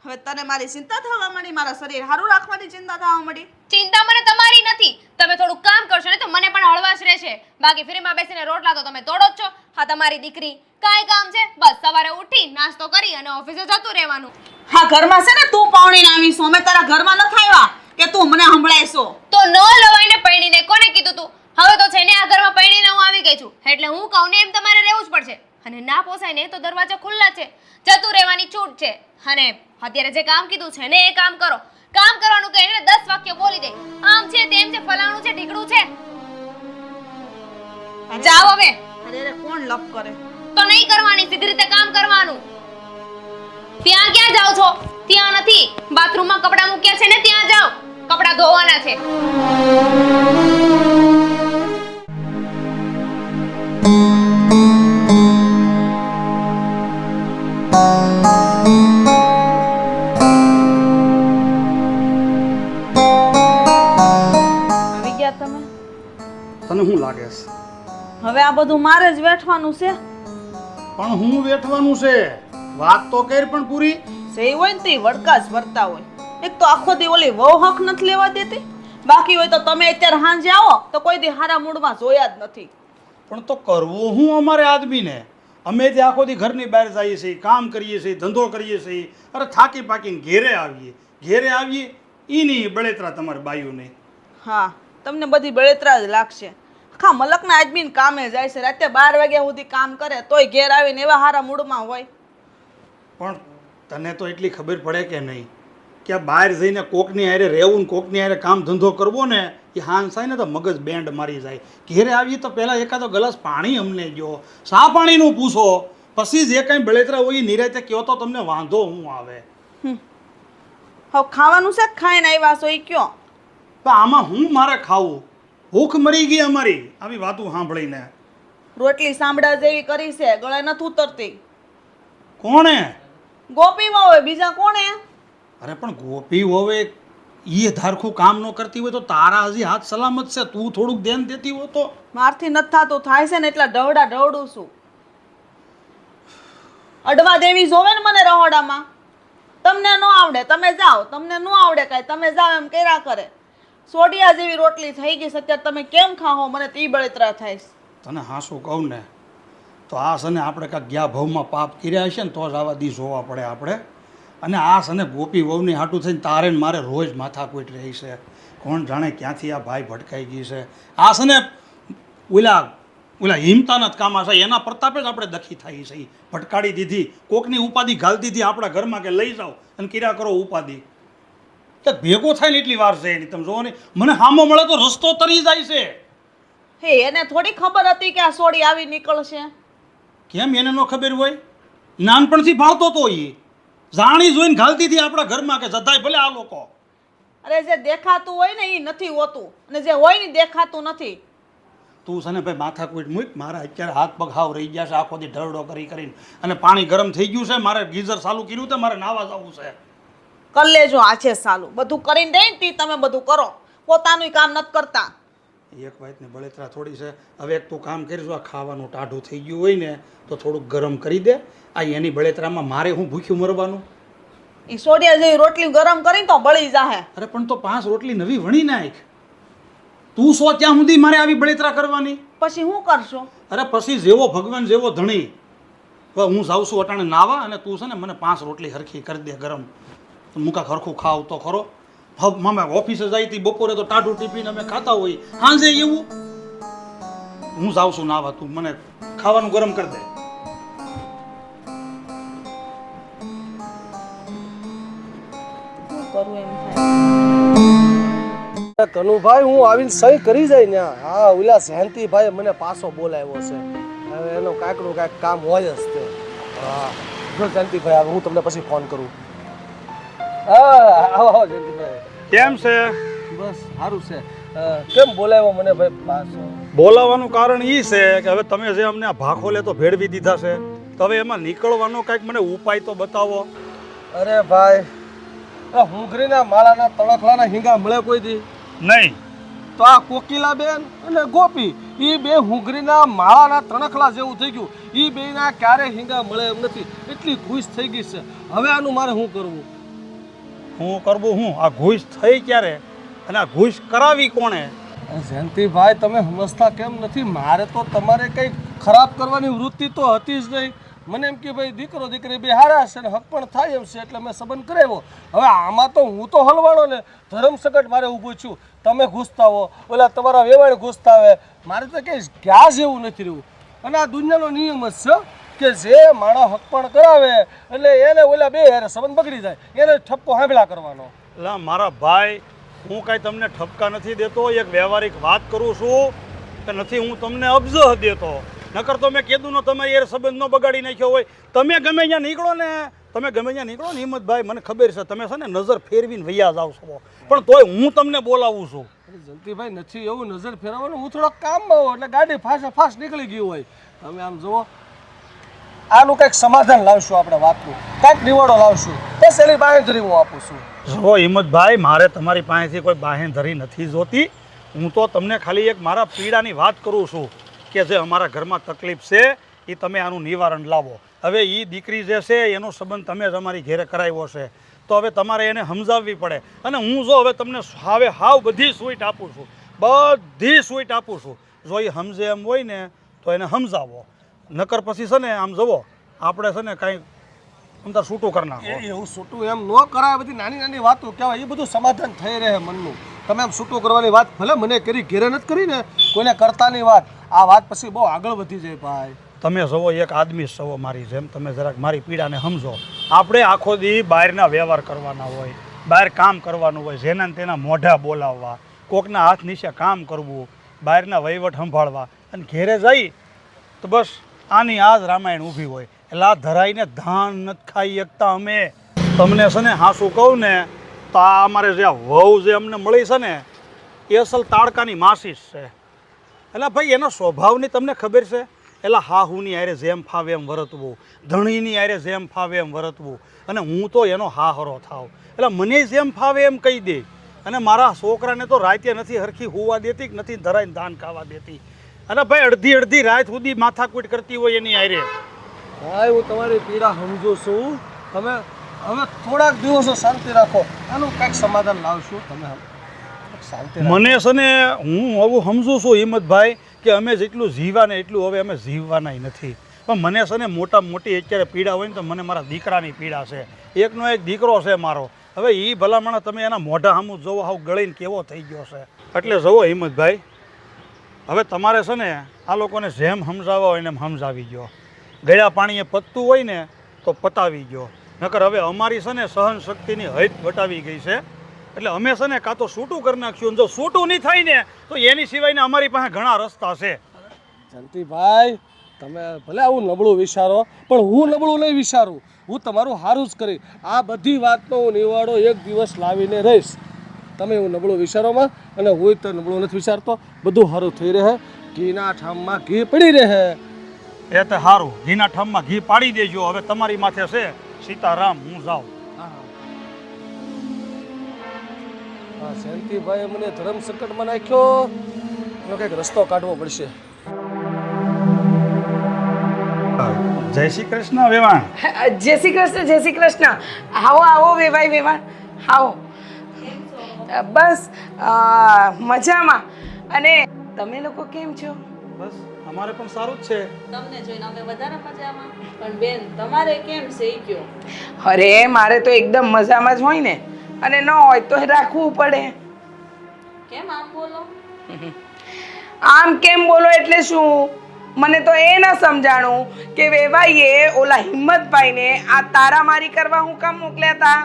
હવે તને મારી ચિંતા થવા માંડી, મારા શરીર સારું રાખવાની ચિંતા થવા માંડી. ચિંતા મને તમારી નથી. તમે થોડું કામ કરશો ને તો મને પણ હળવાશ રહેશે. બાકી ફ્રીમાં બેસીને રોટલા તો તમે તોડો જ છો. હા, તમારી દીકરી કાંઈ કામ છે? બસ સવારે ઉઠી નાસ્તો કરી અને ઓફિસે જતું રહેવાનું. હા, ઘરમાં છે ને તું પાણીને આવીશું. અમે તારા ઘરમાં નથી આવ્યા કે તું મને સંભળાઈશો. તો ન લવાઈને પૈણીને કોને કીધું તું? હવે તો છે ને આ ઘરમાં પૈણીને હું આવી ગઈ છું. એટલે હું કહું ને એમ તમારે રહેવું જ પડશે. અને ના પોસાય ને તો દરવાજા ખુલ્લા છે, જતું રહેવાની છૂટ છે. અને અત્યારે જે કામ કીધું છે ને એ કામ કરો. કામ કરવાનું કહીને 10 વાક્ય બોલી દે. આમ છે, તેમ છે, ફલાણું છે, ઢીકડું છે. જાઓ હવે. અરે કોણ લપ કરે? તો નહીં કરવાની, સીધી રીતે કામ કરવાનું. ત્યાં ક્યાં જાઓ છો? ત્યાં નથી. બાથરૂમમાં કપડાં મૂક્યા છે ને ત્યાં જાઓ. કપડાં ધોવાના છે. આવી ગયા તમે? તને શું લાગે છે? હવે આ બધું મારે જ વેઠવાનું છે. પણ હું વેઠવાનું છે? વાત તો કર પણ પૂરી. સહી હોય ને તો વડકા જ ભરતા હોય. એક તો આખો દી ઓલી વહુ હક નથી લેવા દેતી. બાકી હોય તો તમે અત્યારે સાંજે આવો તો કોઈ દી હારા મૂડમાં જોયા જ નથી. પણ તો કરવું હું અમારે આદમીને? અમે તે આખો દી ઘરની બહાર જઈએ છીએ, કામ કરીએ છીએ, ધંધો કરીએ છીએ. અરે થાકી પાકીને ઘેરે આવીએ ઈ નહીં બળેતરા તમારે બાયુને. હા, તમને બધી બળેતરા જ લાગશે. આખા મલકના આદમીને કામે જાય છે, રાતે 12 વાગ્યા સુધી કામ કરે તોય ઘેર આવીને એવા હારા મૂડમાં હોય. પણ તને તો એટલી ખબર પડે કે નહીં કે આ બહાર જઈને કોકની હારે રહેવું ને કોકની હારે કામ ધંધો કરવો ને એ હાંસ થાય ને તો મગજ બેન્ડ મારી જાય. ઘેરે આવીએ તો પહેલાં એકાદો ગ્લાસ પાણી અમને ગયો, શા પાણીનું પૂછો, પછી જે કંઈ બળેતરા હોય એ નિરાતે કહો તો તમને વાંધો શું આવે? હવે ખાવાનું છે ખાઈને આવ્યા છો એ કયો? તો આમાં હું મારે ખાવું? ભૂખ મરી ગઈ અમારી આવી વાતું સાંભળીને. રોટલી સાંભળા જેવી કરી છે, ગળે નથી ઉતરતી. કોણે? ગોપીમાં હોય, બીજા કોણે? અરે પણ ગોપી હોવે એ ધારખું કામ ન કરતી હોય તો તારા હજી હાથ સલામત છે. તું થોડુંક ધ્યાન દેતી હોય તો. મારથી નથી થતું, થાય છે ને એટલા ઢવડું છું. અડવા દેવી જોવે ને મને રહોડામાં. તમને ન આવડે તમે જાઓ, તમને ન આવડે કાંઈ તમે જાઓ એમ કર્યા કરે. સોડિયા જેવી રોટલી થઈ ગઈ છે અત્યારે તમે કેમ ખાઓ? મને તી બળતરા થાય છે. તને હાસું કહું ને તો આ સને આપણે કાંઈક ગયા ભાવમાં પાપ કર્યા છે ને તો જ આવા દી જોવા પડે આપણે. અને આ સને ગોપી વહુની હાટું થઈને તારે ને મારે રોજ માથાકૂટ રહી છે. કોણ જાણે ક્યાંથી આ ભાઈ ભટકાઈ ગઈ છે. આ સને ઓલા હિમતાના જ કામ છે, એના પ્રતાપે જ આપણે દખી થઈ છે. ભટકાડી દીધી, કોકની ઉપાધિ ઘાલતી હતી આપણા ઘરમાં કે લઈ જાઓ અને કિરા કરો ઉપાધિ. કે ભેગો થાય ને એટલી વાર છે એની. તમે જોવો ને, મને હામો મળે તો રસ્તો તરી જાય છે. હે એને થોડી ખબર હતી કે આ સોડી આવી નીકળશે? કેમ એને ન ખબર હોય? નાનપણથી ભાળતો તો એ જાણી જોઈને ઘાલતી હતી આપણા ઘરમાં કે જતાય ભલે આ લોકો. અરે જે દેખાતું હોય ને એ નથી હોતું, અને જે હોય ને દેખાતું નથી. તું છે ને ભાઈ માથાકૂટ મૂક. મારા અત્યારે હાથ પગ હાવ રહી ગયા છે આખો દી ઢળડો કરી કરીને. અને પાણી ગરમ થઈ ગયું છે, મારે ગીઝર ચાલુ કર્યું છે, મારે નાવા જવું છે. કરી લેજો, આ છે સાલું બધું કરીને દે ને તમે બધું કરો, પોતાનું કામ નથી કરતા. એક વાતની બળતરા થોડી છે. હવે એક તું કામ કરીશું, આ ખાવાનું ટાઢું થઈ ગયું હોય ને તો થોડુંક ગરમ કરી દે. આ એની બળતરામાં મારે હું ભૂખ્યું મરવાનું? એ સોડિયા જેવી રોટલી ગરમ કરીને તો બળી જાહે. અરે પણ તો 5 રોટલી નવી વણી નાખ. તું સો ત્યાં સુધી મારે આવી બળતરા કરવાની? પછી શું કરશો? અરે પછી જેવો ભગવાન જેવો ધણી. હવે હું જાઉં છું અટાણે નાવા, અને તું છે ને મને 5 રોટલી હરખી કરી દે ગરમ. મુકા હરખું ખાવ તો ખરો. મામા ઓફિસે જાય હતી બપોરે તો ટાઢું ટિફિન અમે ખાતા હોય, સાંજે એવું. હું જાઉં છું નાવા, તું મને ખાવાનું ગરમ કરી દે. શું કરું એમ થાય. કનુભાઈ હું આવીને સહી કરી જાય ને. હા, ઓલા જયંતિભાઈ મને પાછો બોલાવ્યો છે. હવે એનો કાંઈકનું કાંઈક કામ હોય જ તે. હા જો જયંતિભાઈ, હવે હું તમને પછી ફોન કરું. હા આવો જયંતિભાઈ. કેમ છે? બસ સારું છે. કેમ બોલાવ્યો મને ભાઈ પાછો? બોલાવવાનું કારણ એ છે કે હવે તમે જે અમને આ ભાખોલે તો ભેળવી દીધા છે, તો હવે એમાં નીકળવાનો કાંઈક મને ઉપાય તો બતાવો. અરે ભાઈ, આ હુંઘરીના માળાના તણખલાના હિંગા મળે કોઈ દી નહીં. તો આ કોકિલાબેન અને ગોપી એ બે હુંઘરીના માળાના તણખલા જેવું થઈ ગયું. એ બેના ક્યારે હિંગા મળે એમ નથી, એટલી ઘૂસ થઈ ગઈ છે. હવે આનું મારે શું કરવું? હું કરવું હું? આ ઘૂસ થઈ ક્યારે અને આ ઘૂસ કરાવી કોણે? જયંતિભાઈ તમે સમજતા કેમ નથી? મારે તો તમારે કંઈ ખરાબ કરવાની વૃત્તિ તો હતી જ નહીં. મને એમ કે ભાઈ દીકરો દીકરી બે હારા છે ને હક પણ થાય એમ છે, એટલે મેં સંબંધ કરાવ્યો. હવે આમાં તો હું તો હલવાણો ને, ધર્મ સંકટ મારે ઊભું છું. તમે ઘૂસતા હો, ઓલા તમારા વેવાણ ઘૂસતા આવે. મારે તો કંઈ ગયા જેવું નથી રહ્યું. અને આ દુનિયાનો નિયમ જ છે કે જે માણસ હક પણ કરાવે એટલે એને ઓલા બે હારે સંબંધ બગડી જાય, એને ઠપકો સાંભળા કરવાનો. એટલે મારા ભાઈ, હું કાંઈ તમને ઠપકા નથી દેતો. એક વ્યવહારિક વાત કરું છું કે નથી હું તમને અબજો દેતો. નકર તો મેં કીધું ને તમારી યાર સંબંધ ન બગાડી નાખ્યો હોય. તમે ગમે ત્યાં નીકળો ને, હિંમતભાઈ, મને ખબર છે તમે છે ને નજર ફેરવીને વૈયા જાવ છો, પણ તોય હું તમને બોલાવું છું. જયંતિભાઈ નથી એવું નજર ફેરવવાનું. હું થોડોક કામમાં હોઉં એટલે ગાડી ફાસ્ટ નીકળી ગયું હોય. તમે આમ જુઓ, આનું કંઈક સમાધાન લાવશું આપણે વાતનું, કંઈક નિવાડો લાવશું. બસ એની બાંહેધરી હું આપું છું. જો હિંમતભાઈ, મારે તમારી પાસેથી કોઈ બાંહેધરી નથી જોતી. હું તો તમને ખાલી એક મારા પીડાની વાત કરું છું કે જે અમારા ઘરમાં તકલીફ છે એ તમે આનું નિવારણ લાવો. હવે એ દીકરી જે છે એનો સંબંધ તમે જ અમારી ઘેરે કરાવ્યો છે, તો હવે તમારે એને સમજાવવી પડે. અને હું જો હવે તમને હાવ બધી સ્વીટ આપું છું, બધી સ્વીટ આપું છું. જો એ સમજે એમ હોય ને તો એને સમજાવો. નકર પછી છે ને આમ જુઓ આપણે છે ને કાંઈ અંદર છૂટું કરી નાખો. એવું છૂટું એમ ન કરાય. બધી નાની નાની વાતો કહેવાય, એ બધું સમાધાન થઈ રહે મનનું. તમે આમ છૂટું કરવાની વાત ભલે મને કરી, ઘેરે નથી કરી ને, કોઈને કરતાની વાત. આ વાત પછી બહુ આગળ વધી જાય ભાઈ. તમે જુઓ એક આદમી સવો મારી જેમ, તમે જરાક મારી પીડાને સમજો. આપણે આખો દી બહારના વ્યવહાર કરવાના હોય, બહાર કામ કરવાનું હોય, જેના તેના મોઢા બોલાવવા, કોકના હાથ નીચે કામ કરવું, બહારના વહીવટ સંભાળવા, અને ઘેરે જઈ તો બસ આની આ જ રામાયણ ઊભી હોય. એટલે આ ધરાઈને ધાન નથી ખાઈ શકતા અમે. તમને છે ને હાસું કહું ને તો આ અમારે જે વહુ જે અમને મળી છે ને એ અસલ તાડકાની માસીસ છે. એટલે ભાઈ એનો સ્વભાવની તમને ખબર છે. એટલે હાહુની આરે જેમ ફાવે એમ વર્તવું, ધણીની આરે જેમ ફાવે એમ વર્તવું, અને હું તો એનો હાહરો થાવ. એટલે મને જેમ ફાવે એમ કહી દે. અને મારા છોકરાને તો રાતે નથી હરખી હોવા દેતી, નથી ધરાઈને ધાન ખાવા દેતી. અને ભાઈ અડધી રાત સુધી માથાકૂટ કરતી હોય એની આરે. ભાઈ હું તમારી પીડા સમજુ છું. તમે હવે થોડાક દિવસો શાંતિ રાખો, આનું કંઈક સમાધાન લાવશું. તમે શાંતિ રાખ. મને છે ને હું આવું સમજુ છું હિંમતભાઈ કે અમે જેટલું જીવ્યા ને એટલું હવે અમે જીવવાના નથી. પણ મને છે ને મોટામાં મોટી અત્યારે પીડા હોય ને તો મને મારા દીકરાની પીડા છે. એકનો એક દીકરો છે મારો. હવે એ ભલામણ તમે એના મોઢા સામું જોવો હાવ ગળીને કેવો થઈ ગયો છે. એટલે જુઓ હિંમતભાઈ, હવે તમારે છે ને આ લોકોને જેમ સમજાવવા હોય ને એમ સમજાવી ગયો. ગયા પાણીએ પતતું હોય ને તો પતાવી ગયો. નકર હવે અમારી છે ને સહન શક્તિની હદ વટાવી ગઈ છે. એટલે અમે છે ને કાં તો છૂટું કરી નાખ્યું. જો છૂટું નહીં થાય ને તો એની સિવાયને અમારી પાસે ઘણા રસ્તા છે. જયંતિભાઈ, તમે ભલે આવું નબળું વિચારો, પણ હું નબળું નહીં વિચારું. હું તમારું સારું જ કરી. આ બધી વાતનો હું નિવાડો એક દિવસ લાવીને રહીશ. તમે હું નબળું વિચારોમાં, અને હું તો નબળું નથી વિચારતો. બધું સારું થઈ રહે. ઘીના ઠામમાં ઘી પડી રહે. એ તો સારું, ઘીના ઠમમાં ઘી પાડી દેજો. હવે તમારી માથે છે સીતારામ, હું જાઉં. હા, જયંતિભાઈએ મને ધર્મ સંકટમાં નાખ્યો. એનો કંઈક રસ્તો કાઢવો પડશે. જય શ્રી કૃષ્ણ વેવાણ. જય શ્રી કૃષ્ણ, જય શ્રી કૃષ્ણ. આવો આવો વેવાય વેવાણ, આવો. બસ મજામાં. અને તમે લોકો કેમ છો? બસ અમારે પણ સારું જ છે. તમને જોઈને અમે વધારે મજામાં. પણ બેન તમારે કેમ છે ઈ કયો? અરે મારે તો એકદમ મજામાં જ હોય ને, અને ન હોય તો રાખવું પડે. કેમ આમ બોલો? આમ કેમ બોલો એટલે શું? મને તો એ ન સમજાણું કે વેવાઈએ ઓલા હિંમતભાઈને આ તારામારી કરવા હું કામ મોકલ્યા હતા.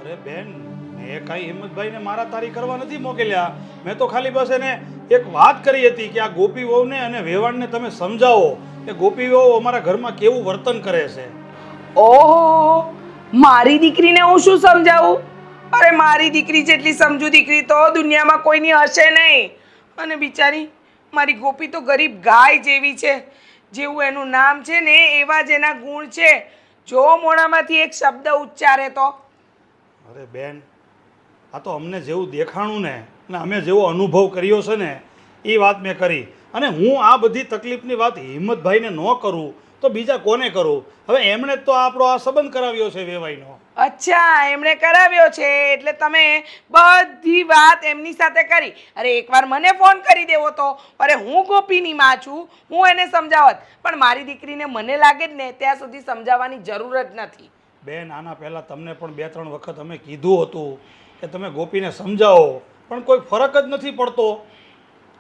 અરે બેન, મેં કાંઈ હિંમતભાઈને મારા તારી કરવા નથી મોકલ્યા. મેં તો ખાલી બસ એને એક વાત કરી હતી કે આ ગોપી વહુને અને વેવાણને તમે સમજાવો કે ગોપી વહુ અમારા ઘરમાં કેવું વર્તન કરે છે. ઓહો, મારી દીકરીને હું શું સમજાવું? અરે મારી દીકરી જેટલી સમજુ દીકરી તો દુનિયામાં કોઈની હશે નહીં. અને બિચારી મારી ગોપી તો ગરીબ ગાય જેવી છે. જેવું એનું નામ છે ને એવા જ એના ગુણ છે. જો મોઢામાંથી એક શબ્દ ઉચ્ચારે તો. અરે બેન, આ તો અમને જેવું દેખાણું ને અને અમે જેવો અનુભવ કર્યો છે ને એ વાત મેં કરી. અને હું આ બધી તકલીફની વાત હિંમતભાઈને ન કરું તો બીજા કોને કરું? હવે એમણે તો આપણો આ સંબંધ કરાવ્યો છે વેવાઈનો. અચ્છા, એમણે કરાવ્યો છે એટલે તમે બધી વાત એમની સાથે કરી. અરે એકવાર મને ફોન કરી દેવો તો. અરે હું ગોપીની માં છું, હું એને સમજાવત. પણ મારી દીકરીને મને લાગે જ ને ત્યાં સુધી સમજાવવાની જરૂર જ નથી. બેન, આના પહેલાં તમને પણ 2-3 વખત અમે કીધું હતું કે તમે ગોપીને સમજાવો, પણ કોઈ ફરક જ નથી પડતો.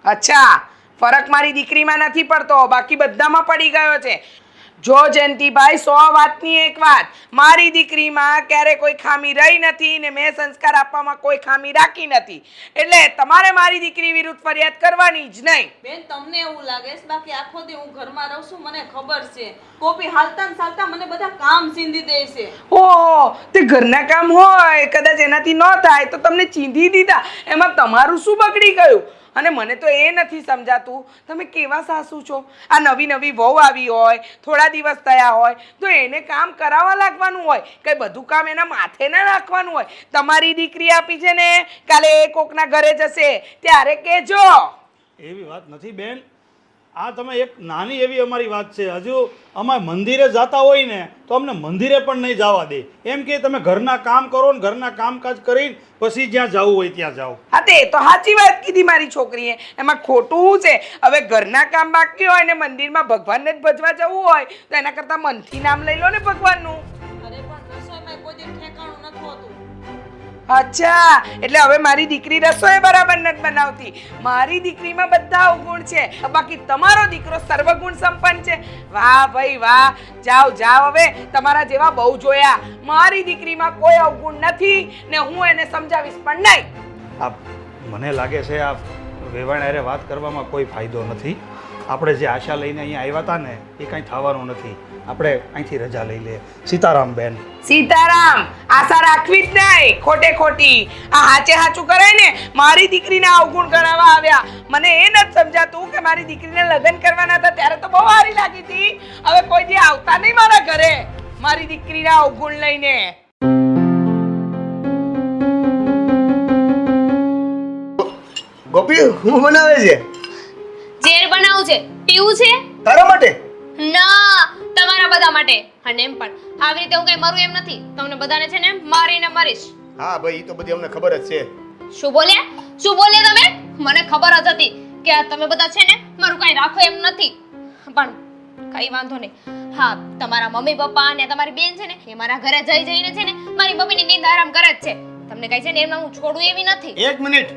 અચ્છા, ફરક મારી દીકરીમાં નથી પડતો, બાકી બધામાં પડી ગયો છે. જો જયંતિભાઈ, 100 વાતની એક વાત, મારી દીકરીમાં ક્યારે કોઈ ખામી રહી નથી ને મેં સંસ્કાર આપવામાં કોઈ ખામી રાખી નથી. એટલે તમારે મારી દીકરી વિરુદ્ધ ફરિયાદ કરવાની જ નહીં. બેન તમને એવું લાગે છે? બાકી આખો દી હું ઘરમાં રહું છું, મને ખબર છે. કોપી હાલતા ને ચાલતા મને બધા કામ ચીંધી દે છે. ઓહો, તે ઘરના કામ હોય કદાચ એનાથી ન થાય તો તમને ચીંધી દીધા, એમાં તમારું શું બગડી ગયું? અને મને તો એ નથી સમજાતું તમે કેવા સાસુ છો. આ નવી નવી વહુ આવી હોય, થોડા દિવસ થયા હોય તો એને કામ કરાવવા લાગવાનું હોય, કંઈ બધું કામ એના માથે ના રાખવાનું હોય. તમારી દીકરી આપી છે ને, કાલે એ કોકના ઘરે જશે ત્યારે કહેજો. એવી વાત નથી બેન. આ તમે એક નાની એવી અમારી વાત છે. હજુ અમારે મંદિરે જતા હોય ને તો અમને મંદિરે પણ નહીં જવા દે. એમ કે તમે ઘરના કામ કરો ને ઘરના કામકાજ કરીને પછી જ્યાં જવું હોય ત્યાં જાઓ. હા, તે તો સાચી વાત કીધી મારી છોકરીએ. એમાં ખોટું શું છે? હવે ઘરના કામ બાકી હોય ને મંદિરમાં ભગવાનને જ ભજવા જવું હોય તો એના કરતાં મનથી નામ લઈ લો ને ભગવાનનું. અરે પણ રસોઈમાં કોઈ દી ઠેકાણું નતું હોતું. અચ્છા, એટલે હવે મારી દીકરી રસોઈ બરાબર નથી બનાવતી. મારી દીકરીમાં બધા અવગુણ છે, બાકી તમારો દીકરો સર્વગુણ સંપન્ન છે. વાહ ભાઈ વાહ. જાઓ જાઓ, હવે તમારા જેવા બહુ જોયા. મારી દીકરીમાં કોઈ અવગુણ નથી ને હું એને સમજાવીશ પણ નહીં. આ મને લાગે છે આ વેવાણ હારે વાત કરવામાં કોઈ ફાયદો નથી. આપણે જે આશા લઈને અહીંયા આવ્યા હતા ને એ કાંઈ થવાનું નથી. આપણે અહીંથી રજા લઈ લઈએ. સીતારામ બેન. સીતારામ, આશા રાખવી જ નહીં ખોટે ખોટી. આ હાચે હાચું કરાય ને મારી દીકરીને અવગુણ કરાવવા આવ્યા. મને એ નથી સમજાતું કે મારી દીકરીને લગ્ન કરવાના હતા ત્યારે તો બહુ સારી લાગી હતી. હવે કોઈ દી આવતા નહીં મારા ઘરે મારી દીકરીના અવગુણ લઈને. ગોપી, હું બનાવે છે? ઝેર બનાવું છે, પીવું છે? તારા માટે? ના, તમારા બધા માટે. અને એમ પણ આવી રીતે હું કઈ મરું એમ નથી. તમને બધાને છે ને મારીને મરીશ. હા ભાઈ, એ તો બધી અમને ખબર જ છે. શું બોલ્યા તમે? મને ખબર જ હતી કે આ તમે બધા છે ને મારું કાંઈ રાખો એમ નથી. પણ કઈ વાંધો નહીં. હા, તમારા મમ્મી પપ્પા અને તમારી બેન છે ને એ મારા ઘરે જઈને છે ને મારી મમ્મીની નીંદ આરામ કરે જ છે. તમને કઈ છે ને એમને હું છોડું એવી નથી. એક મિનિટ,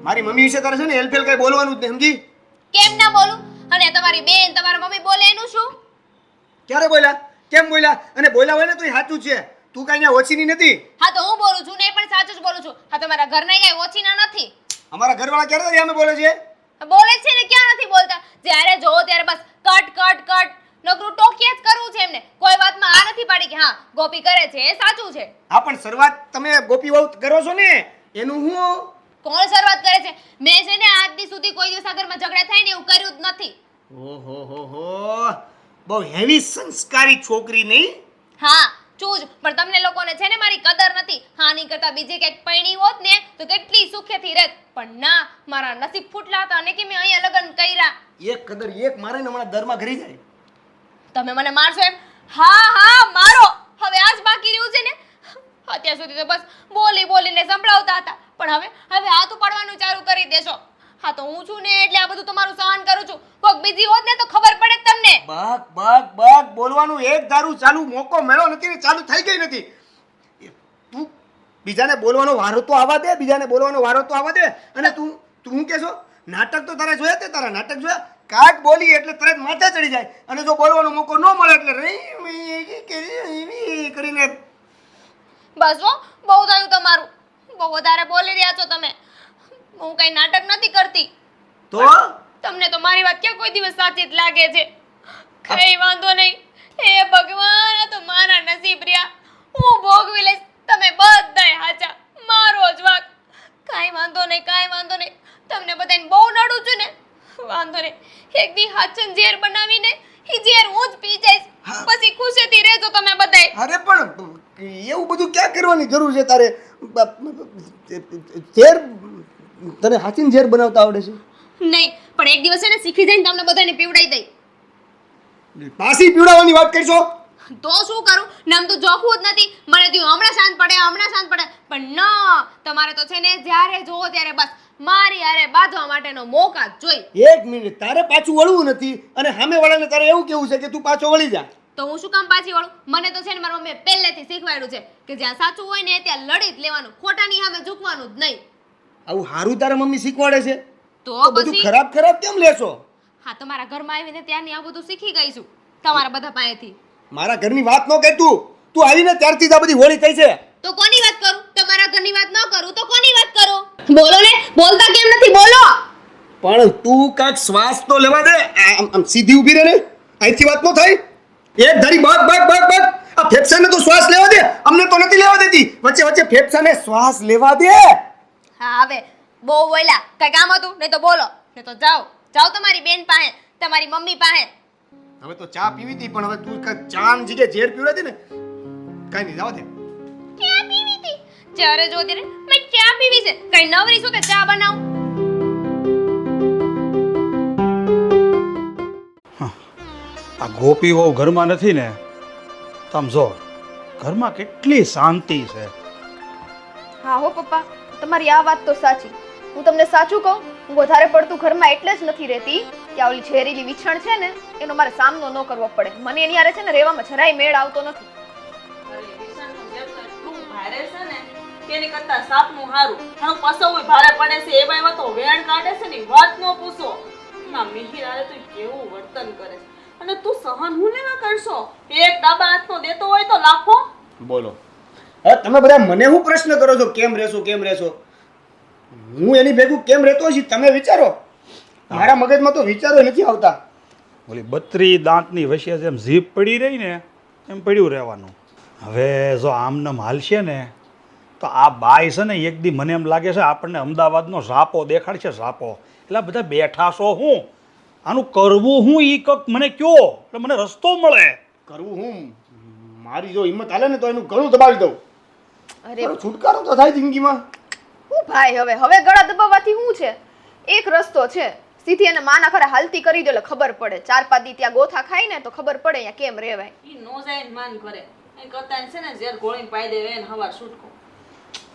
મારી મમ્મી વિશે તારે છે ને હેલફેલ કઈ બોલવાનું જ નહીં, સમજી? કેમ ના બોલું? અને તમારી બેન તમારા મમ્મી બોલે એનું શું? ક્યારે બોલ્યા? કેમ બોલ્યા? અને બોલ્યા હોય ને તો એ સાચું છે. તું કઈ અહીંયા ઓછીની નથી. હા તો હું બોલું છું ને એ પણ સાચું જ બોલું છું. હા, તમારા ઘરના કઈ ઓછીના નથી. અમારા ઘરવાળા ક્યારે તારી સામે બોલે છે? બોલે છે ને, ક્યાં નથી બોલતા. જ્યારે જોવો ત્યારે બસ કટ નકરું ટોકિયા જ કરવું છે એમને. કોઈ વાતમાં આ નથી પાડી કે હા ગોપી કરે છે એ સાચું છે. હા, પણ શરૂઆત તમે ગોપી વહુ કરો છો ને, એનું હું કોણ શરૂઆત કરે છે? મેં છે ને આજ દી સુધી કોઈ દિવસ આ ઘરમાં ઝઘડા થાય ને એવું કર્યું જ નથી. ઓહો, બહુ હેવી સંસ્કારી છોકરી નહીં? હા, ચૂજ. પણ તમને લોકોને છે ને મારી કદર નથી. હા, નહીં કરતા બીજે ક્યાંક પૈણી હોત ને તો કેટલી સુખેથી રહેત. પણ ના, મારા નસીબ ફૂટલા હતા અને કે મેં અહીંયા લગ્ન કર્યા. એક કદર એક મારે ને હમણાં દરમાં ઘરી જાય. તમે મને મારશો એમ? હા, મારો. હવે આજ બાકી રહ્યું છે ને. અત્યાર સુધી તો બસ બોલીને સંભળાવતા હતા, પણ હવે હાથ ઉપાડવાનું ચાલુ કરી દેશો. હા, તો હું છું ને એટલે આ બધું તમારું સહન કરું છું. કોક બીજી હોત ને તો ખબર પડે તમને. બક બોલવાનું એક ધારું ચાલુ મોકો મળ્યો નથી ને ચાલુ થઈ ગઈ નથી. તું બીજાને બોલવાનો વારો તો આવવા દે. અને તું શું કહેશો? નાટક તો તારે જોયા તે? તારા નાટક જોયા? કાટ બોલી એટલે તરત માથે ચડી જાય, અને જો બોલવાનો મોકો ન મળે એટલે કરીને બસ હો, બહુ થયું તમારું. બહુ વધારે બોલી રહ્યા છો તમે. હું કઈ નાટક નથી કરતી. તો તમને તો મારી વાત ક્યાં કોઈ દિવસ સાચી જ લાગે છે. કઈ વાંધો નહીં. હે ભગવાન, આ તો મારા નસીબ રહ્યા. હું ભોગવી લઈશ. તમે બધાય હાચા. મારો જ વાંક. કાંઈ વાંધો નહીં. તમને બધાને બહુ નડું છું ને. વાંધો નહીં. એક દી હાચન ઝેર બનાવીને ઈ ઝેર હું જ પી જઈશ. પછી ખુશીથી રહેજો તમે બધાય. અરે પણ એવું બધું ક્યાં કરવાની જરૂર છે તારે? ઝેર તને હાચીને ઝેર બનાવતા આવડે છે? નહીં, પણ એક દિવસ છે ને શીખી જઈને તમને બધાને પીવડાવી દઈ. પાછી પીવડાવવાની વાત કરશો તો શું કરું? નામ તો જોખવું જ નથી. મને થયું હમણાં શાંત પડે. પણ ના, તમારે તો છે ને જ્યારે જોવો ત્યારે બસ મારી હારે બાંધવા માટેનો મોકા જ જોઈ. એક મિનિટ, તારે પાછું વળવું નથી અને સામે વાળાને તારે એવું કેવું છે કે તું પાછો વળી જા. તો હું શું કામ પાછી વળું? મને તો છે ને મારી મમ્મીએ પહેલેથી શીખવાડ્યું છે કે જ્યાં સાચું હોય ને ત્યાં લડી જ લેવાનું, ખોટાની સામે ઝૂકવાનું જ નહીં. આવું હારું તારા મમ્મી શીખવાડે છે? તો બધું પછી ખરાબ કેમ લેશો? હા, તમારા ઘરમાં આવીને ત્યાંની આ બધું શીખી ગઈ છું તમારા બધા પાસેથી. મારા ઘરની વાત ન કહે તું આવીને ત્યારથી જ આ બધી હોળી થઈ છે. તો કોની વાત કરું? તમારા ઘરની વાત ન કરું તો કોની વાત કરું? બોલો ને, બોલતા કેમ નથી? બોલો. પણ તું કાંઈક શ્વાસ તો લેવા દે. આમ સીધી ઊભી રહે ને, અહીંથી વાત ન થાય. એક ધારી બગ આ ફેફસાને તો શ્વાસ લેવા દે. અમને તો નથી લેવા દેતી. વચ્ચે ફેફસાને શ્વાસ લેવા દે. હા, હવે બહુ બોલ્યા. કઈ કામ હતું નહીં તો બોલો, નહીં તો જાઓ તમારી બેન પાસે, તમારી મમ્મી પાસે. હવે તો ચા પીવી હતી, પણ હવે તું ચા ની જગ્યાએ ઝેર પીવડાવી દે ને. કાંઈ નહીં, જવા દે. ચા પીવી હતી? જ્યારે જોતી રે મેં ચા પીવી છે. કઈ નવરી છું કે ચા બનાવું? આ ગોપી વહુ ઘરમાં નથી ને, તમે જો ઘરમાં કેટલી શાંતિ છે. હા હો પપ્પા, તમારી આ વાત તો સાચી. હું તમને સાચું કહું, હું વધારે પડતું ઘરમાં એટલે જ નથી રહેતી કે આ ઓલી ઝેરીલી વિછણ છે ને એનો મારે સામનો ન કરવો પડે. મને એની હારે છે ને રહેવામાં જરાય મેળ આવતો નથી. અરે વિષાણનું ઝેર તો એટલું ભારે છે ને કે એની કરતા સાપનું હારું. ઘણું પસવું ભારે પડે છે. એ બાઈ તો વેણ કાઢે છે ને વાત ન પૂછો. ના મિહિર આરે તો કેવું વર્તન કરે છે. અને તું સહન હું લેવા કરશો? એક ડાબા હાથનો દેતો હોય તો લાખો. બોલો, હવે તમે બધા મને હું પ્રશ્ન કરો છો કેમ રહેશો? હું એની ભેગું કેમ રહેતો હશે તમે વિચારો. મારા મગજમાં તો વિચારો નથી આવતા. ઓલી 32 દાંતની વચ્ચે જેમ જીભ પડી રહી ને એમ પડ્યું રહેવાનું. હવે જો આમનામ હાલશે ને તો આ બાઈ છે ને એક દી મને એમ લાગે છે આપણને અમદાવાદનો ઝાપો દેખાડશે. ઝાપો એટલે બધા બેઠા છો, હું આનું કરવું હું ઈ કક મને કયો એટલે મને રસ્તો મળે. કરવું હું મારી જો હિંમત હાલે ને તો એનું ગળું દબાવી દઉં. અરે છુટકારો તો થાય જિંદગીમાં. હું ભાઈ, હવે ગળા દબાવવાથી શું છે? એક રસ્તો છે, સીધી એને માના ખરે હાલતી કરી દો એટલે ખબર પડે. 4-5 દી ત્યાં ગોથા ખાય ને તો ખબર પડે અહીંયા કેમ રહેવાય. ઈ નો જાય ને માન કરે. એ કરતા છે ને ઝેર ગોળીને પાઈ દેવે ને હવાર છૂટકો.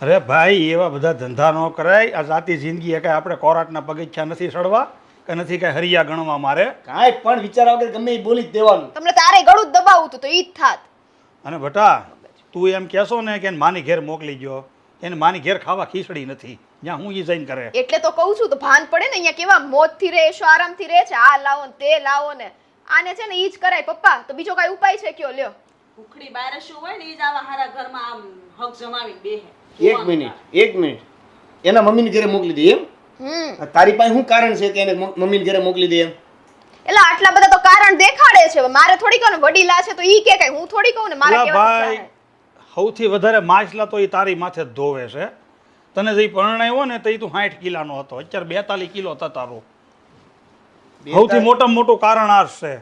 અરે ભાઈ એવા બધા ધંધા ન કરાય. આ જાતિ જિંદગી એ કાંઈ આપણે કોરાટના પગથિયા નથી સડવા કે નથી કાંઈ હરિયા ગણવા મારે. કાંઈ પણ વિચાર વગર ગમે એ બોલી જ દેવાનું. તમને તારે ગળું જ દબાવવું હતું તો ઈ જ થાત. અને બટા તું એમ કહેશો ને કે એને માની ઘેર મોકલી ગયો, એને માની ઘેર ખાવા ખીચડી નથી, જ્યાં હું ઈ જઈને કરે. એટલે તો કહું છું તો ભાન પડે ને અહીંયા કેવા મોજથી રહે છો, આરામથી રહે છે. આ લાવો ને તે લાવો ને આને છે ને ઈ જ કરાય પપ્પા. તો બીજો કાંઈ ઉપાય છે કયો લ્યો. ભૂખડી બારે શું હોય ને ઈ જ આવા હારા ઘરમાં આમ હક જમાવીને બેહે. એક મિનિટ એના મમ્મીને ઘરે મોકલી દે એમ? તારી પાસે શું કારણ છે કે એને મમ્મીને ઘરે મોકલી દે એમ? એટલે આટલા બધા તો કારણ દેખાડે છે. હવે મારે થોડી કહું ને વડીલા છે તો ઈ કે કઈ, હું થોડી કહું ને મારે અલા કેવા ભાઈ સૌથી વધારે માછલા તો એ તારી માથે જ ધોવે છે. તને જે પરણાયો ને તો એ તું 60 કિલોનો હતો, અત્યારે 42 કિલો હતા તારો. સૌથી મોટામાં મોટું કારણ આ જ છે.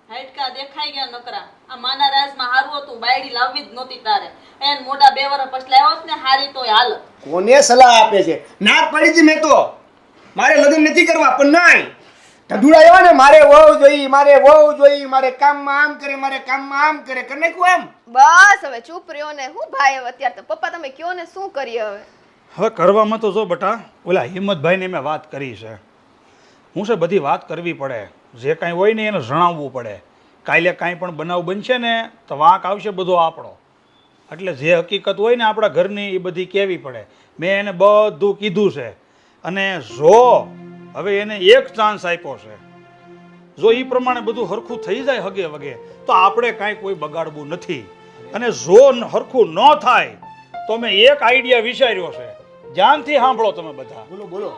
હાઈટકા દેખાઈ ગયા નકરા. આ માના રાજમાં હારું હતું, બાયડી લાવવી જ નહોતી તારે. એન મોઢા 2 વર્ષ પછી લાવ્યો હોત ને હારી તોય હાલ. કોને સલાહ આપે છે? ના પડી હતી મેં તો. મારે લગ્ન નથી કરવા, પણ નાય ઢઢુડા એવા ને મારે વહુ જોઈ, મારે વહુ જોઈ, મારે કામમાં આમ કરે, મારે કામમાં આમ કરે, કરી નાખ્યું આમ. બસ હવે ચૂપ રહ્યો ને. હું ભાઈ હવે અત્યારે તો પપ્પા તમે કયો ને શું કરીએ હવે. હવે કરવામાં તો જો બટા ઓલા હિંમતભાઈને મેં વાત કરી છે. હું છે બધી વાત કરવી પડે, જે કાંઈ હોય ને એને જણાવવું પડે. કાલે કાંઈ પણ બનાવ બનશે ને તો વાંક આવશે બધો આપણો. એટલે જે હકીકત હોય ને આપણા ઘરની એ બધી કહેવી પડે. મેં એને બધું કીધું છે. અને જો હવે એને એક ચાન્સ આપ્યો છે, જો એ પ્રમાણે બધું હરખું થઈ જાય હગે વગે તો આપણે કાંઈ કોઈ બગાડવું નથી. અને જો હરખું ન થાય તો મેં એક આઈડિયા વિચાર્યો છે. ધ્યાનથી સાંભળો તમે બધા. બોલો બોલો.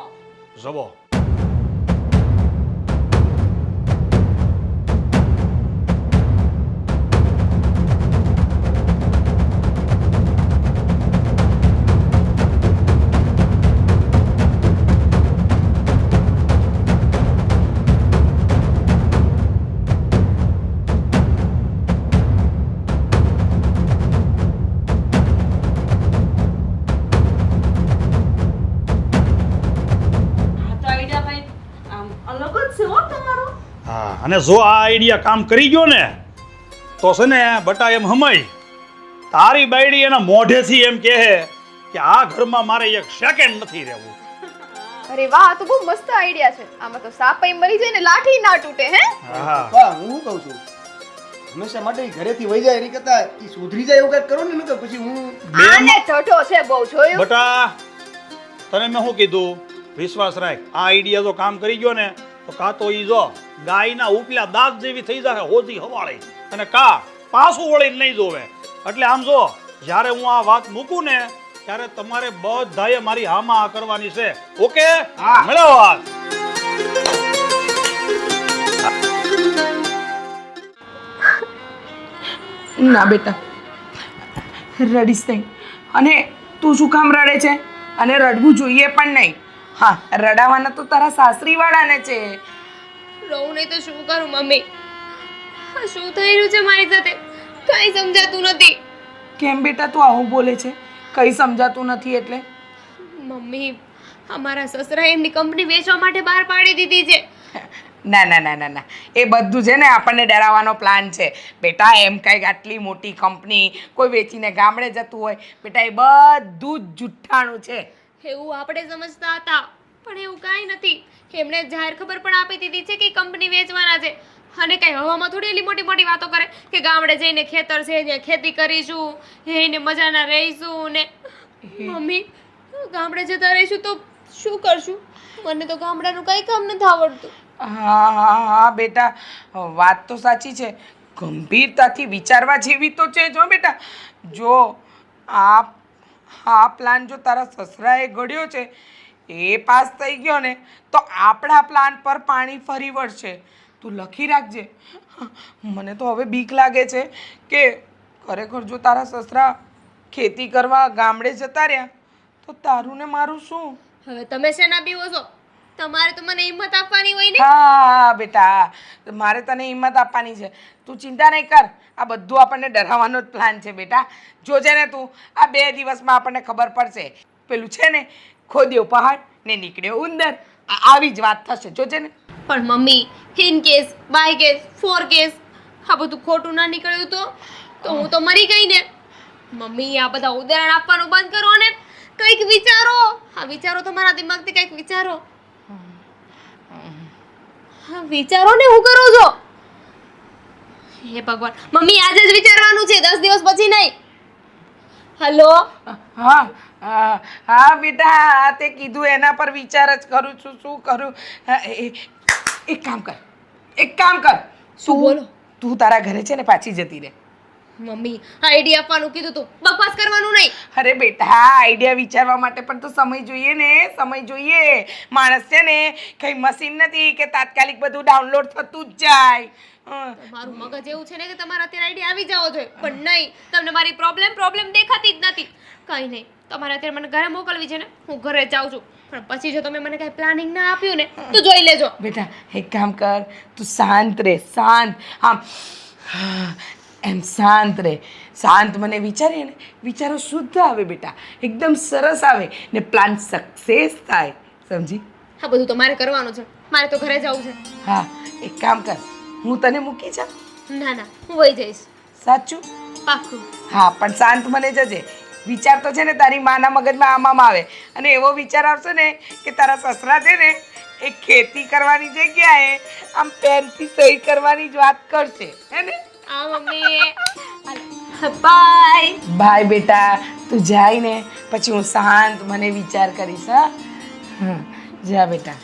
જવો હા. અને જો આ આઈડિયા કામ કરી ગયો ને તો છે ને બટા એમ હમાય તારી બાયડી એના મોઢેથી એમ કહે કે આ ઘરમાં મારે એક સેકન્ડ નથી રહેવું. અરે વાહ, આ તો બહુ મસ્ત આઈડિયા છે. આમાં તો સાપાઈ મરી જાય ને લાઠી ના તૂટે. હે હા વાહ, હું કહું છું હંમેશા માટે ઈ ઘરેથી વહી જાય એની કરતા ઈ સુધરી જાય એવું કંઈક કરો ને, નકર પછી હું આને ઠઠો છે બહુ જોયું. બટા તને મેં શું કીધું, વિશ્વાસ રાખ. આ આઈડિયા જો કામ કરી ગયો ને તો કાં તો ઈ જો ગાયના ઉપલા દાંત જેવી થઈ જાય હોજી હવાળી, અને કા પાછું વળીને નહીં જોવે. એટલે આમ જો જ્યારે હું આ વાત મૂકું ને ત્યારે તમારે બધાએ મારી હામાં આ કરવાની છે. ઓકે? હા. મળો વાત. ના બેટા રડીશ નહીં. અને તું શું કામ રડે છે? અને રડવું જોઈએ પણ નહીં. હા, રડાવાના તો તારા સાસરીવાળાને છે. રહું નહીં તો શું કરું મમ્મી? આ શું થઈ રહ્યું છે મારી સાથે? કઈ સમજાતું નથી. કેમ બેટા તું આવું બોલે છે? કઈ સમજાતું નથી એટલે? મમ્મી, અમારા સસરાએ એમની કંપની વેચવા માટે બહાર પાડી દીધી છે. ના ના ના ના ના, એ બધું છે ને આપણને ડરાવવાનો પ્લાન છે બેટા. એમ કંઈક આટલી મોટી કંપની કોઈ વેચીને ગામડે જતું હોય બેટા, એ બધું જ જુઠ્ઠાણું છે. એવું આપણે સમજતા હતા, પણ એવું કાંઈ નથી. એમણે જાહેર ખબર પણ આપી દીધી છે કે કંપની વેચવાના છે. અને કઈ હવામાં થોડી એલી મોટી મોટી વાતો કરે કે ગામડે જઈને ખેતર છે ત્યાં ખેતી કરીશું, એને મજાના રહીશું ને. મમ્મી, ગામડે જતા રહીશું તો શું કરશું? મને તો ગામડાનું કઈ કામ નથી આવડતું. હા હા હા બેટા, વાત તો સાચી છે. ગંભીરતાથી વિચારવા જેવી તો છે જો બેટા. જો આ પ્લાન જો તારા સસરાએ ઘડ્યો છે એ પાસ થઈ ગયો ને તો આપણા પ્લાન પર પાણી ફરી વળશે. તું લખી રાખજે. મને તો હવે બીક લાગે છે કે ખરેખર જો તારા સસરા ખેતી કરવા ગામડે જતા રહ્યા તો તારું ને મારું શું? હવે તમે શેના બીવો છો? તમારે તો મને હિંમત આપવાની હોય ને. હા બેટા, મારે તને હિંમત આપવાની છે. તું ચિંતા નહીં કર. આ બધું આપણને ડરાવવાનો જ પ્લાન છે બેટા. જોજે ને તું, આ 2 દિવસમાં આપણને ખબર પડશે. પેલું છે ને ખોદ્યો પહાડ ને નીકળ્યો ઉંદર, આવી જ વાત થશે. જોજે ને. પણ mummy, in case, by case, for case આ બધું ખોટું ના નીકળ્યું તો હું તો મરી ગઈ ને. મમ્મી, આ બધા ઉદાહરણ આપવાનું બંધ કરો ને કંઈક વિચારો. હા વિચારો, તમારા દિમાગથી કંઈક વિચારો. હા વિચારો ને, હું કરો છો? હે ભગવાન, મમ્મી આજે જ વિચારવાનું છે, 10 દિવસ પછી નહીં. હલો, હા હા બેટા, તે કીધું એના પર વિચાર જ કરું છું, શું કરું. એક કામ કર, શું બોલો? તું તારા ઘરે છે ને પાછી જતી રહે. મમ્મી આઈડિયા આપવાનું કીધું તું, બકવાસ કરવાનું નહીં. અરે બેટા, આઈડિયા વિચારવા માટે પણ તો સમય જોઈએ ને, સમય જોઈએ. માણસ છે ને કઈ મશીન નથી કે તાત્કાલિક બધું ડાઉનલોડ થતું જ જાય. મારું મગજ એવું છે ને કે તમારા અત્યારે આઈડિયા આવી જાવો જોઈએ, પણ નહીં. તમને મારી પ્રોબ્લેમ દેખાતી જ નથી. કંઈ નહીં, તમારે અત્યારે મને ઘરે મોકલવી છે ને, હું ઘરે જાઉં છું. પણ પછી જો તમે મને કઈ પ્લાનિંગ ના આપ્યું ને તો જોઈ લેજો. બેટા એક કામ કર, તું શાંત રહે, શાંત. આમ એમ શાંત રહે, શાંત. મને વિચારીએ ને, વિચારો શુદ્ધ આવે બેટા, એકદમ સરસ આવે ને પ્લાન સક્સેસ થાય, સમજી? હા બધું તો મારે કરવાનું છે, મારે તો ઘરે જવું છે. હા એક કામ કર, હું તને મૂકી જાઉં? ના ના, હું વહી જઈશ. સાચું? પાક્કું. હા પણ શાંત મને જજે. વિચાર તો છે ને તારી માના મગજમાં આમ આવે, અને એવો વિચાર આવશે ને કે તારા સસરા છે ને એ ખેતી કરવાની જગ્યાએ આમ પેનથી સહી કરવાની જ વાત કરશે, હે ને? આ મમ્મી, બાય. બાય બેટા, તું જાય ને પછી હું શાંત મને વિચાર કરીશ. હા જા બેટા.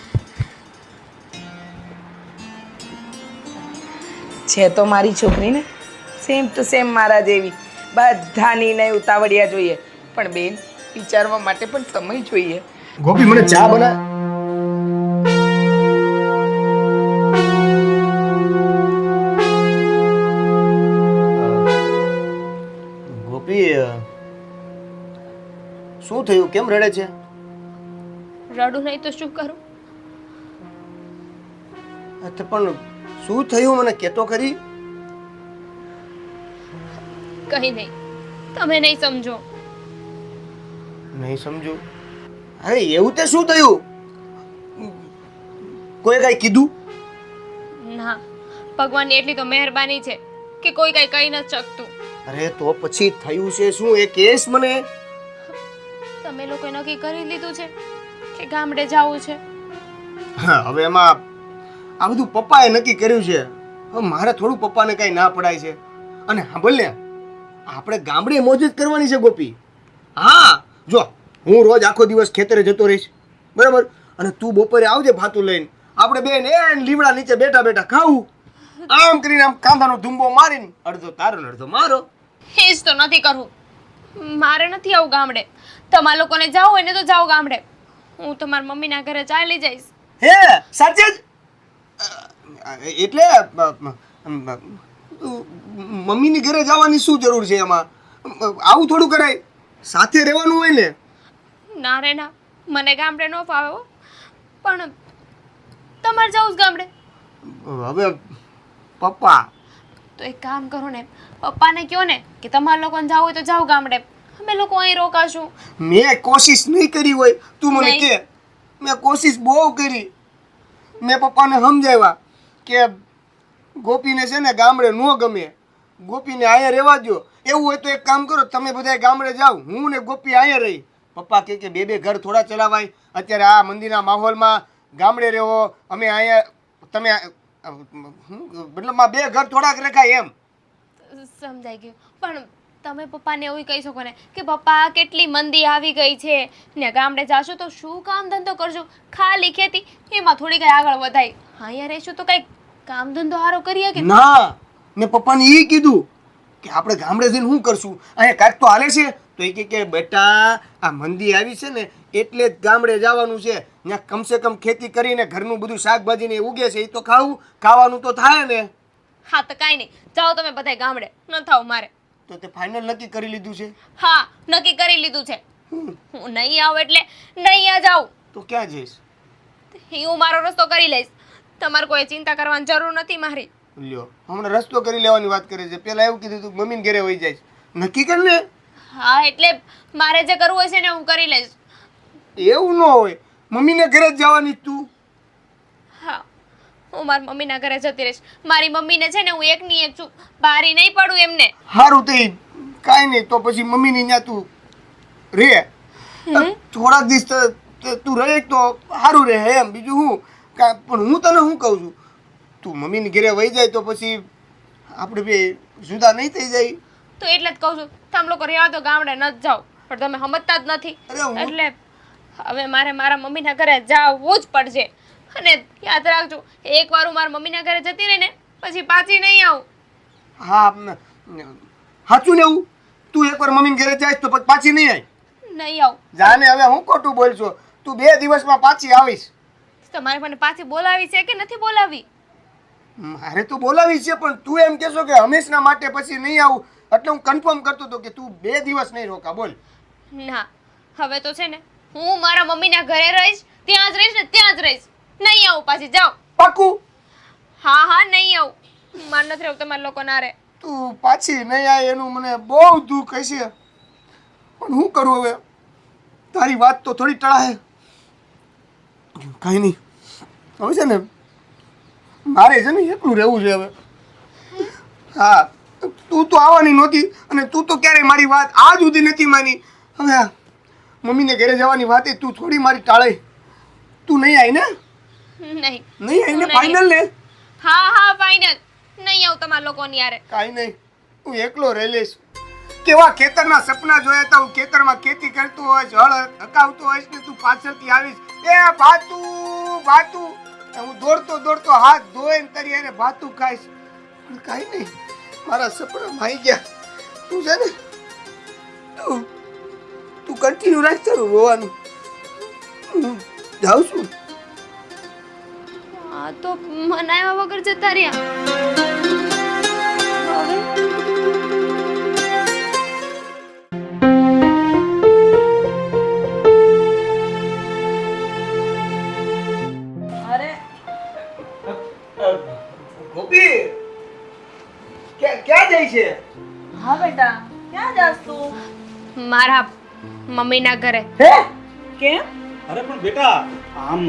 છે તો મારી છોકરી ને સેમ ટુ સેમ મારા જેવી. બધાની નહીં ઉતાવળિયા જોઈએ, પણ બેન વિચારવા માટે પણ સમય જોઈએ. ગોપી મને ચા બના. ગોપી શું થયું, કેમ રડે છે? રડું નહીં તો શું કરું? પણ શું થયું મને કહેતો ખરી. કંઈ નહીં, તમે નહીં સમજો. નહીં સમજો? અરે એવું તે શું થયું? કોઈ કઈ કીધું? ના, ભગવાનની એટલી તો મહેરબાની છે કે કોઈ કઈ કહી નથી શકતું. અરે તો પછી થયું છે શું એ કેસ મને. તમે લોકોએ નક્કી કરી લીધું છે કે ગામડે જવું છે? હા હવે એમાં આ બધું પપ્પાએ નક્કી કર્યું છે. હવે મારે થોડું પપ્પાને કઈ ના પડાય છે. અને સાંભળ ને, આપણે ગામડે મોજ જ કરવાની છે ગોપી. હા જો, હું રોજ આખો દિવસ ખેતરે જતો રહીશ, બરાબર? અને તું બપોરે આવજે ભાતું લઈને, આપણે બેન એ લીમડા નીચે બેઠા બેઠા ખાવું. આમ કરીને આમ કાંદાનો ધુંબો મારીને અડધો તારો ને અડધો મારો. એ જ તો નથી કરવું. મારે નથી આવું ગામડે. તમારા લોકોને જાવું હોય ને તો જાઓ ગામડે. હું તમારા મમ્મીના ઘરે ચાલી જઈશ. હે સાચે જ? એટલે મમ્મીની ઘરે જવાની શું જરૂર છે એમાં? આવું થોડું કરાય, સાથે રહેવાનું હોય ને. ના રે ના, મને ગામડે ન ફાવે હો. પણ તમારે જવું જ ગામડે. હવે પપ્પા, તો એક કામ કરો ને, પપ્પાને કહો ને કે તમારા લોકોને જવું હોય તો જાઓ ગામડે, અમે લોકો અહીં રોકાશું. મેં કોશિશ નહીં કરી હોય, તું મને નહીં. કે. મેં કોશિશ બહુ કરી. મેં પપ્પાને સમજાવ્યા કે ગોપીને છે ને ગામડે ન ગમે, ગોપીને અહીંયા રહેવા દો. એવું હોય તો એક કામ કરો, તમે બધા ગામડે જાઓ, હું ને ગોપી અહીંયા રહી. પપ્પા કે બે બે ઘર થોડા ચલાવાય, અત્યારે આ મંદિરના માહોલમાં ગામડે રહો, અમે અહીંયા, તમે મતલબમાં બે ઘર થોડાક રખાય એમ. સમજાઈ ગયું. પણ તમે પપ્પાને એવું કહી શકો ને કે પપ્પા કેટલી મંદી આવી ગઈ છે ને, ગામડે જાશો તો શું કામ ધંધો કરજો? ખાલી ખેતી, એમાં થોડી કઈ આગળ વધાય. અહીંયા રહીશું તો કઈક કામ ધંધો સારો કરીએ કે? ના, મેં પપ્પાને એ કીધું કે આપણે ગામડે જઈને શું કરશું, અહીંયા કાંઈક તો હાલે છે. તો એ કે બેટા આ મંદી આવી છે ને એટલે જ ગામડે જવાનું છે. ત્યાં કમસે કમ ખેતી કરીને ઘરનું બધું શાકભાજી ને ઉગે છે એ તો ખાવાનું તો થાય ને. હા તો કાંઈ નહીં, જાઓ તમે બધા ગામડે, ન થાવ મારે. તો તે ફાઇનલ નક્કી કરી લીધું છે? હા નક્કી કરી લીધું છે. હું નહીં આવું એટલે નહીં જાઉં. તો ક્યાં જઈશ? હું મારો રસ્તો કરી લઈશ, તમારે કોઈ ચિંતા કરવાની જરૂર નથી મારી. લ્યો, હમણાં રસ્તો કરી લેવાની વાત કરે છે. પેલા એવું કીધું તું મમ્મીને ઘરે વહી જાય. નક્કી કર ને. હા એટલે મારે જે કરવું હોય છે ને હું કરી લઈશ. એવું ન હોય, મમ્મીને ઘરે જ જવાની તું. હા હું મારી મમ્મીના ઘરે જતી રહીશ. મારી મમ્મીને છે ને હું એકની એક છું, બારી નહીં પડું એમને. સારું તે કાંઈ નહીં, તો પછી મમ્મીની ત્યાં તું રે. થોડાક દિવસ તું રહે તો સારું રહે એમ, બીજું હું પણ હું તને શું કહું છું, તું મમ્મીને ઘરે વહી જાય તો પછી આપણે બે જુદા નહીં થઈ જાય. તો એટલે જ કહું છું તમે લોકો રહેવા તો ગામડે ન જ જાઓ, પણ તમે સમજતા જ નથી. અરે હું- એટલે હવે મારે મારા મમ્મીના ઘરે જવું જ પડશે. અને યાદ રાખજો, એકવાર હું મારા મમ્મીના ઘરે જતી રહી ને પછી પાછી નહીં આવું. હા સાચું ને એવું, તું એકવાર મમ્મીને ઘરે જાય તો પછી પાછી નહીં આવી. નહીં આવું. જાને હવે હું ખોટું બોલશો, તું 2 દિવસમાં પાછી આવીશ. તમારે મને પાછી બોલાવી છે કે નથી બોલાવી? મારે તો બોલાવી છે, પણ તું એમ કહેશો કે હંમેશના માટે પછી નહીં આવું, એટલે હું કન્ફર્મ કરતો હતો કે તું 2 દિવસ નહીં રોકા. બોલ. ના, હવે તો છે ને હું મારા મમ્મીના ઘરે રહીશ, ત્યાં જ રહીશ ને ત્યાં જ રહીશ. નહીં આવું પાછી, જાઓ. પાક્કું? હા હા, નહીં આવું. માર નથી રહેવું તમારા લોકો ના રે. તું પાછી નહીં આવે એનું મને બહુ દુઃખ હશે, પણ હું કરું હવે, તારી વાત તો થોડી ટળાય. કાંઈ નહીં, હવે છે ને મારે છે ને એકલું રહેવું છે હવે. હા, તું તો આવવાની નહોતી અને તું તો ક્યારેય મારી વાત આજ સુધી નથી માની. હવે આ મમ્મીને ઘરે જવાની વાત તું થોડી મારી ટાળે. તું નહીં આવી ને? નહીં. નહીં આવી ને? નહીં. ફાઇનલ ને? હા હા, ફાઇનલ. નહીં આવું તમારા લોકોની યારે. કાંઈ નહીં, હું એકલો રહી લઈશ. કેવા ખેતરના સપના જોયા હતા, હું ખેતરમાં ખેતી કરતો હોઈશ, હળ હકાવતો હોઈશ ને તું પાછળથી આવીશ, એ ભાતું ભાતું, હું દોડતો દોડતો હાથ ધોઈને તારી હારે ભાતું ખાઈશ. પણ કાંઈ નહીં, મારા સપના માઈ ગયા. તું છે ને તું કન્ટિન્યુ રાખ તારું રોવાનું. હું જાઉં છું. આ તો મનાવ્યા વગર જતા રહ્યા. હવે અરે ગોપી ક્યાં જાય છે? હા બેટા, ક્યાં જાસ તું? મારા મમ્મીના ઘરે. હે? કેમ? અરે પણ બેટા આમ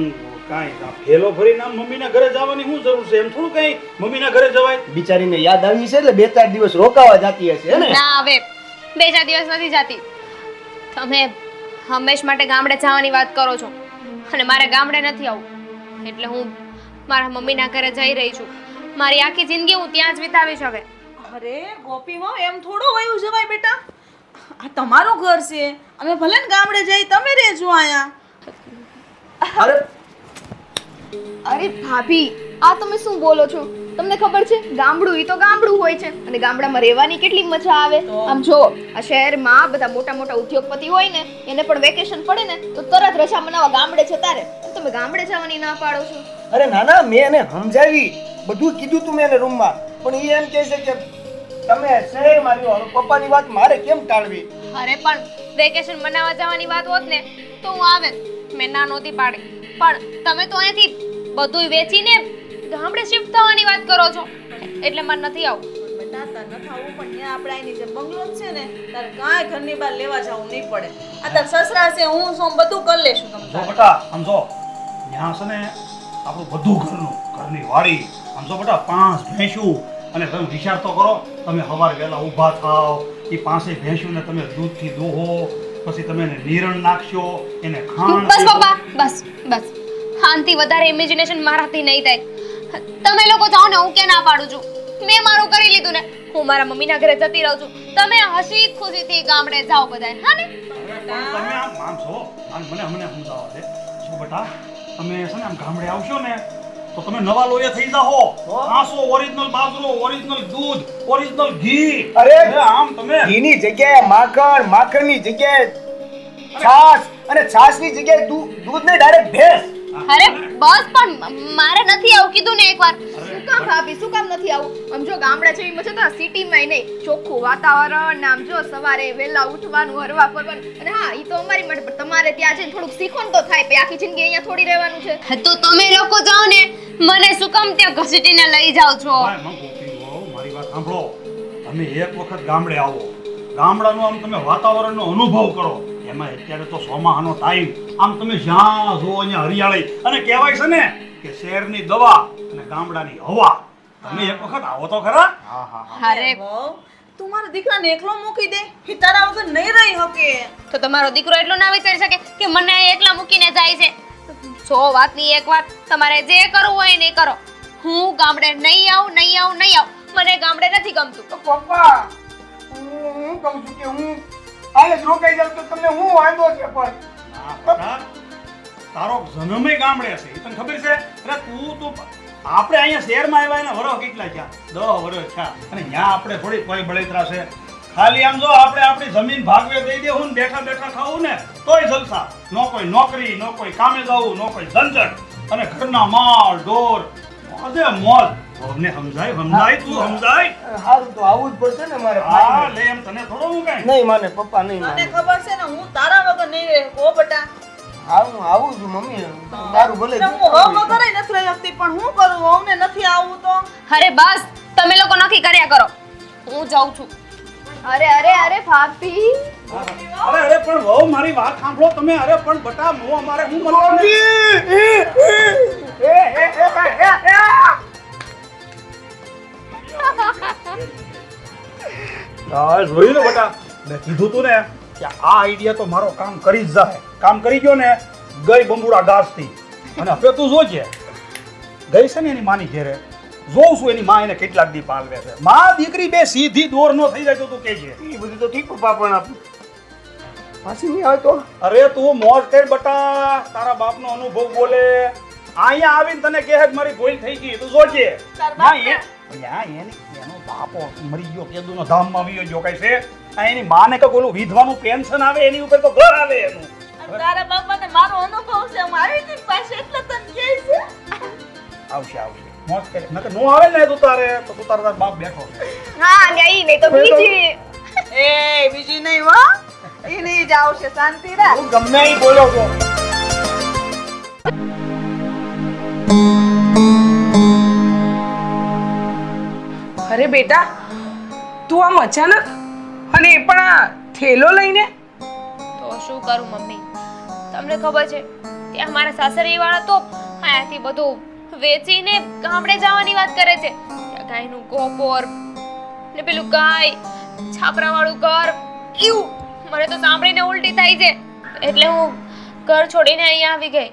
કાંઈ ફેલો ફરીને આમ મમ્મીના ઘરે જવાની શું જરૂર છે? એમ થોડું કંઈ મમ્મીના ઘરે જવાય? બિચારીને યાદ આવી છે એટલે 2-4 દિવસ રોકાવા જતી હશે હે ને? ના, હવે 2-4 દિવસ નથી જાતી. તમે હંમેશ માટે ગામડે જવાની વાત કરો છો અને મારે ગામડે નથી આવું, એટલે હું મારા મમ્મીના ઘરે જઈ રહી છું. મારી આખી જિંદગી હું ત્યાં જ વિતાવીશ હવે. અરે ગોપી હો, એમ થોડું વયું જવાય બેટા. આ તમારું ઘર છે, અમે ભલે ને ગામડે જઈ, તમે રહેજો આયા. અરે અરે ભાભી, આ તમે શું બોલો છો? તમને ખબર છે ગામડું ઈ તો ગામડું હોય છે અને ગામડામાં રહેવાની કેટલી મજા આવે. આમ જો આ શહેરમાં બધા મોટા મોટા ઉદ્યોગપતિ હોય ને, એને પણ વેકેશન પડે ને તો તરત રજા મનાવવા ગામડે જતા રહે. તમે ગામડે જવાની ના પાડો છો? અરે નાના, મેં એને સમજાવી, બધું કીધું તું મેં એને રૂમમાં, પણ એ એમ કહે છે કે તમે શહેરમાં રહ્યો. હવે પપ્પાની વાત મારે કેમ ટાળવી? અરે પણ વેકેશન મનાવવા જવાની વાત હોત ને તો હું આવે, મેં ના નહોતી પાડી. પણ તમે તો અહીંયાથી બધુંય વેચીને ગામડે શિફ્ટ થવાની વાત કરો છો, એટલે મને નથી આવું. બેટા તાર નથી આવું, પણ ત્યાં આપણે એની જે બંગલો છે ને, તારે કાંઈ ઘરની બહાર લેવા જવું નહીં પડે. આ તાર સસરા છે, હું શું બધું કરી લેશું તમે જો તારે. બેટા આમ જો ત્યાં છે ને આપણું બધું ઘરની વાડી, આમ જો બેટા 5 ભેંસું, અને તમે વિચાર તો કરો, તમે સવારે વહેલા ઊભા થાવ, એ 5 ભેંસુને તમે દૂધથી દોહો, પછી તમે એને નીરણ નાખશો, એને ખાણ બસ પપ્પા, બસ બસ. આનાથી વધારે ઇમેજિનેશન મારાથી નહીં થાય. તમે લોકો જાઓ ને, હું ક્યાં ના પાડું છું? મેં મારું કરી લીધું ને, હું મારા મમ્મીના ઘરે જતી રહું છું. તમે હસી ખુશીથી ગામડે જાઓ બધાય, હા ને? તમે આમ આમ છો, મને સમજાવો છે. શું બેટા તમે છે ને આમ ગામડે આવશો ને તો તમે નવા લોહી થઈ જાઓ. આસો ઓરિજિનલ બાજરો, ઓરિજિનલ દૂધ, ઓરિજિનલ ઘી. અરે! આમ તમે ઘીની જગ્યાએ માખણ, માખણની જગ્યાએ છાશ અને છાશની જગ્યાએ દૂધ ને ડાયરેક્ટ ભેંસ. અરે બસ, પણ મારે નથી આવું કીધું ને એકવાર. શું કામ ભાભી, શું કામ નથી આવું? આમ જો ગામડા જેવી મજા તો સિટીમાં નહીં. ચોખ્ખું વાતાવરણ, આમ જો સવારે વહેલા ઉઠવાનું, હરવા ફરવાનું. અને હા, ઈ તો અમારી માટે, પણ તમારે ત્યાં જઈને થોડુંક શીખો ને તો થાય. પછી આખી જિંદગી અહીંયા થોડી રહેવાનું છે. તો તમે લોકો જાઓ ને, મને શું કામ ત્યાં ઘસીટીને લઈ જાઓ છો? ભાઈ મંગો પીવો, મારી વાત સાંભળો. તમે એક વખત ગામડે આવો, ગામડાનું આમ તમે વાતાવરણનો અનુભવ કરો. એમાં અત્યારે તો ચોમાસાનો ટાઈમ, આમ તમે જ્યાં જુઓ અહીંયા હરિયાળી, અને કહેવાય છે ને કે શહેરની દવા અને ગામડાની હવા. તમે એક વખત આવો તો ખરા. અરે વહુ, તું મારા દીકરાને એકલો મૂકી દે એ તારા વગર નહીં રહી શકે. તો તમારો દીકરો એટલો ના વિચારી શકે કે મને અહીં એકલા મૂકીને જાય છે? 100 વાતની એક વાત, તમારે જે કરવું હોય ને કરો. હું ગામડે નહીં આવું. મને ગામડે નથી ગમતું. તો પપ્પા હું કહું છું કે હું હાલે જ રોકાઈ જાઉં તો તમને હું વાંધો છે પણ બેટા, તારો જન્મે ગામડે છે એ તને ખબર છે? અરે તું તો આપણે અહીંયા શહેરમાં આવ્યા એના વરસ કેટલા થયા? 10 વર્ષ થયા. અને ત્યાં આપણે થોડી કોઈ બળતરા છે? ખાલી આમ જો આપણે આપણી જમીન ભાગવે દઈ દેવું ને બેઠા બેઠા ખાવું ને તોય જલસા. નો કોઈ નોકરી, નો કોઈ કામે જવું, નો કોઈ ઝંઝટ, અને ઘરના માલ ઢોર મોજે મોજ. અમને સમજાય તું સમજાય. સારું તો આવું જ પડશે ને મારે હા લે, એમ તને થોડો હું કઈ નહીં માને પપ્પા નહીં મને માને ખબર છે ને હું તારા વગર નહીં રહે ઓ બેટા. હું આવું છું મમ્મી મારું ભલે એટલે હું હવ વગર નથી રહી શકતી પણ હું કરું અમને નથી આવવું તો. અરે બસ, તમે લોકો નક્કી કર્યા કરો. હું જાઉં છું. અરે ભાભી અરે પણ વહુ મારી વાત સાંભળો તમે. અરે પણ બટા મો અમારે હું મળવાનું જોયું ને બટા, મેં કીધું તું ને કે આ આઈડિયા તો મારો કામ કરી જ જાય. કામ કરી ગયો ને ગઈ બંબુડા ઘાસથી. અને હવે તું જોજે, ગઈ છે ને એની માની ઘેરે, જોઉં છું એની માં એને કેટલાક દી પાલવે છે. માં દીકરી બે સીધી દોર નો થઈ જાય તો તું કહેજે. એ બધું તો ઠીક પપ્પા પણ પાછી નહીં આવે તો અરે તું મોજ કર બટા, તારા બાપનો અનુભવ બોલે. અહીંયા આવીને તને કહે કે મારી ભૂલ થઈ ગઈ, તું જોજે. એનો બાપો મરી ગયો, કેદુનો ધામમાં આવ્યો જો કઈ છે. આ એની માને કે ઓલું વિધવાનું પેન્શન આવે એની ઉપર તો ઘર આવે એનું. તારા બાપાને મારો અનુભવ છે હું આવી હતી પાસે એટલે તને કહે છે. આવશે મોજ કરે. નકર નો આવે ને તું તારે તો તું તારા બાપ બેઠો છે. હા નહીં તો બીજી એ બીજી નહીં હો એ નહીં જ આવશે શાંતિ રાખ. હું ગમે એ બોલો છો અરે બેટા, તું આમ અચાનક અને એ પણ આ થેલો લઈને? તો શું કરું મમ્મી, તમને ખબર છે કે અમારા સાસરી વાળા તો અહીંયાથી બધું વેચીને ગામડે જવાની વાત કરે છે. ત્યાં ગાયનું ગોબર ને પેલું ગાય છાપરા વાળું ઘર, એવું મને તો સાંભળીને ઉલટી થાય છે. એટલે હું ઘર છોડીને અહીંયા આવી ગઈ.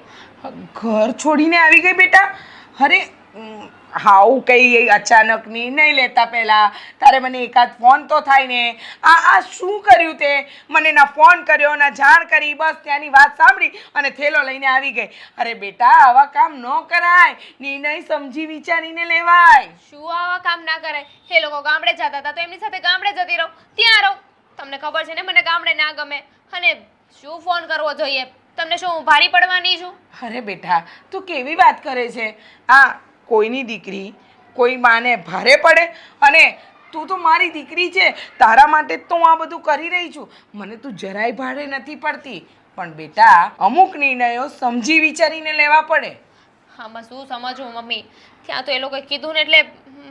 ઘર છોડીને આવી ગઈ બેટા? અરે હાઉ કઈ અચાનક નિર્ણય લેતા પહેલા તારે મને એકાદ ફોન તો થાય ને. આ શું કર્યું તે? મને ના ફોન કર્યો ના જાણ કરી, બસ ત્યાંની વાત સાંભળી અને થેલો લઈને આવી ગઈ. અરે બેટા આવા કામ ન કરાય, નિર્ણય સમજી વિચારીને લેવાય. શું આવા કામ ના કરાય? એ લોકો ગામડે જતા હતા તો એમની સાથે ગામડે જતી રહું, ત્યાં રહું. તમને ખબર છે ને મને ગામડે ના ગમે. અને શું ફોન કરવો જોઈએ? તમને શું હું ભારી પડવાની છું? અરે બેટા તું કેવી વાત કરે છે? આ કોઈની દીકરી કોઈ માને ભારે પડે? અને તું તો મારી દીકરી છે, તારા માટે જ તો હું આ બધું કરી રહી છું. મને તું જરાય ભારે નથી પડતી. પણ બેટા અમુક નિર્ણયો સમજી વિચારીને લેવા પડે. આમાં શું સમજવું મમ્મી? ત્યાં તો એ લોકોએ કીધું ને એટલે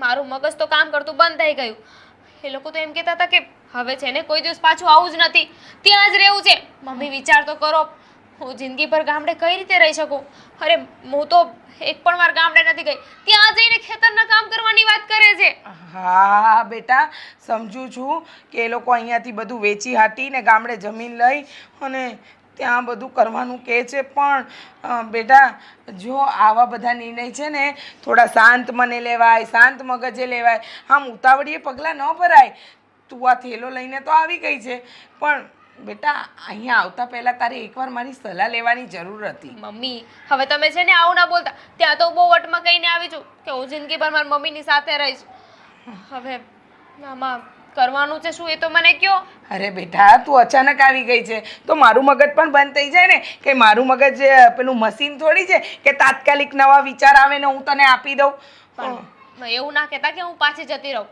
મારું મગજ તો કામ કરતું બંધ થઈ ગયું. એ લોકો તો એમ કહેતા હતા કે હવે છે ને કોઈ દિવસ પાછું આવું જ નથી, ત્યાં જ રહેવું છે. મમ્મી વિચાર તો કરો, હું જિંદગીભર ગામડે કઈ રીતે રહી શકું? અરે હું તો એક પણ વાર ગામડે નથી ગઈ. ત્યાં જઈને ખેતરના કામ કરવાની વાત કરે છે. હા બેટા સમજુ છું કે એ લોકો અહીંયાથી બધું વેચી હાટીને ગામડે જમીન લઈ અને ત્યાં બધું કરવાનું કહે છે. પણ બેટા જો આવા બધા નિર્ણય છે ને થોડા શાંત મને લેવાય, શાંત મગજે લેવાય. આમ ઉતાવળીએ પગલાં ન ભરાય. તું આ થેલો લઈને તો આવી ગઈ છે, પણ બેટા અહીંયા આવતા પહેલા તારે એકવાર મારી સલાહ લેવાની જરૂર હતી. મમ્મી હવે તમે છે ને આવું ના બોલતા. ત્યાં તો બહુ વટમાં કહીને આવી છું કે હું જિંદગીભર મારી મમ્મીની સાથે રહીશ. હવે આમાં કરવાનું છે શું એ તો મને કહો. અરે બેટા તું અચાનક આવી ગઈ છે તો મારું મગજ પણ બંધ થઈ જાય ને. કે મારું મગજ પેલું મશીન થોડી છે કે તાત્કાલિક નવા વિચાર આવે ને હું તને આપી દઉં. પણ એવું ના કહેતા કે હું પાછી જતી રહું.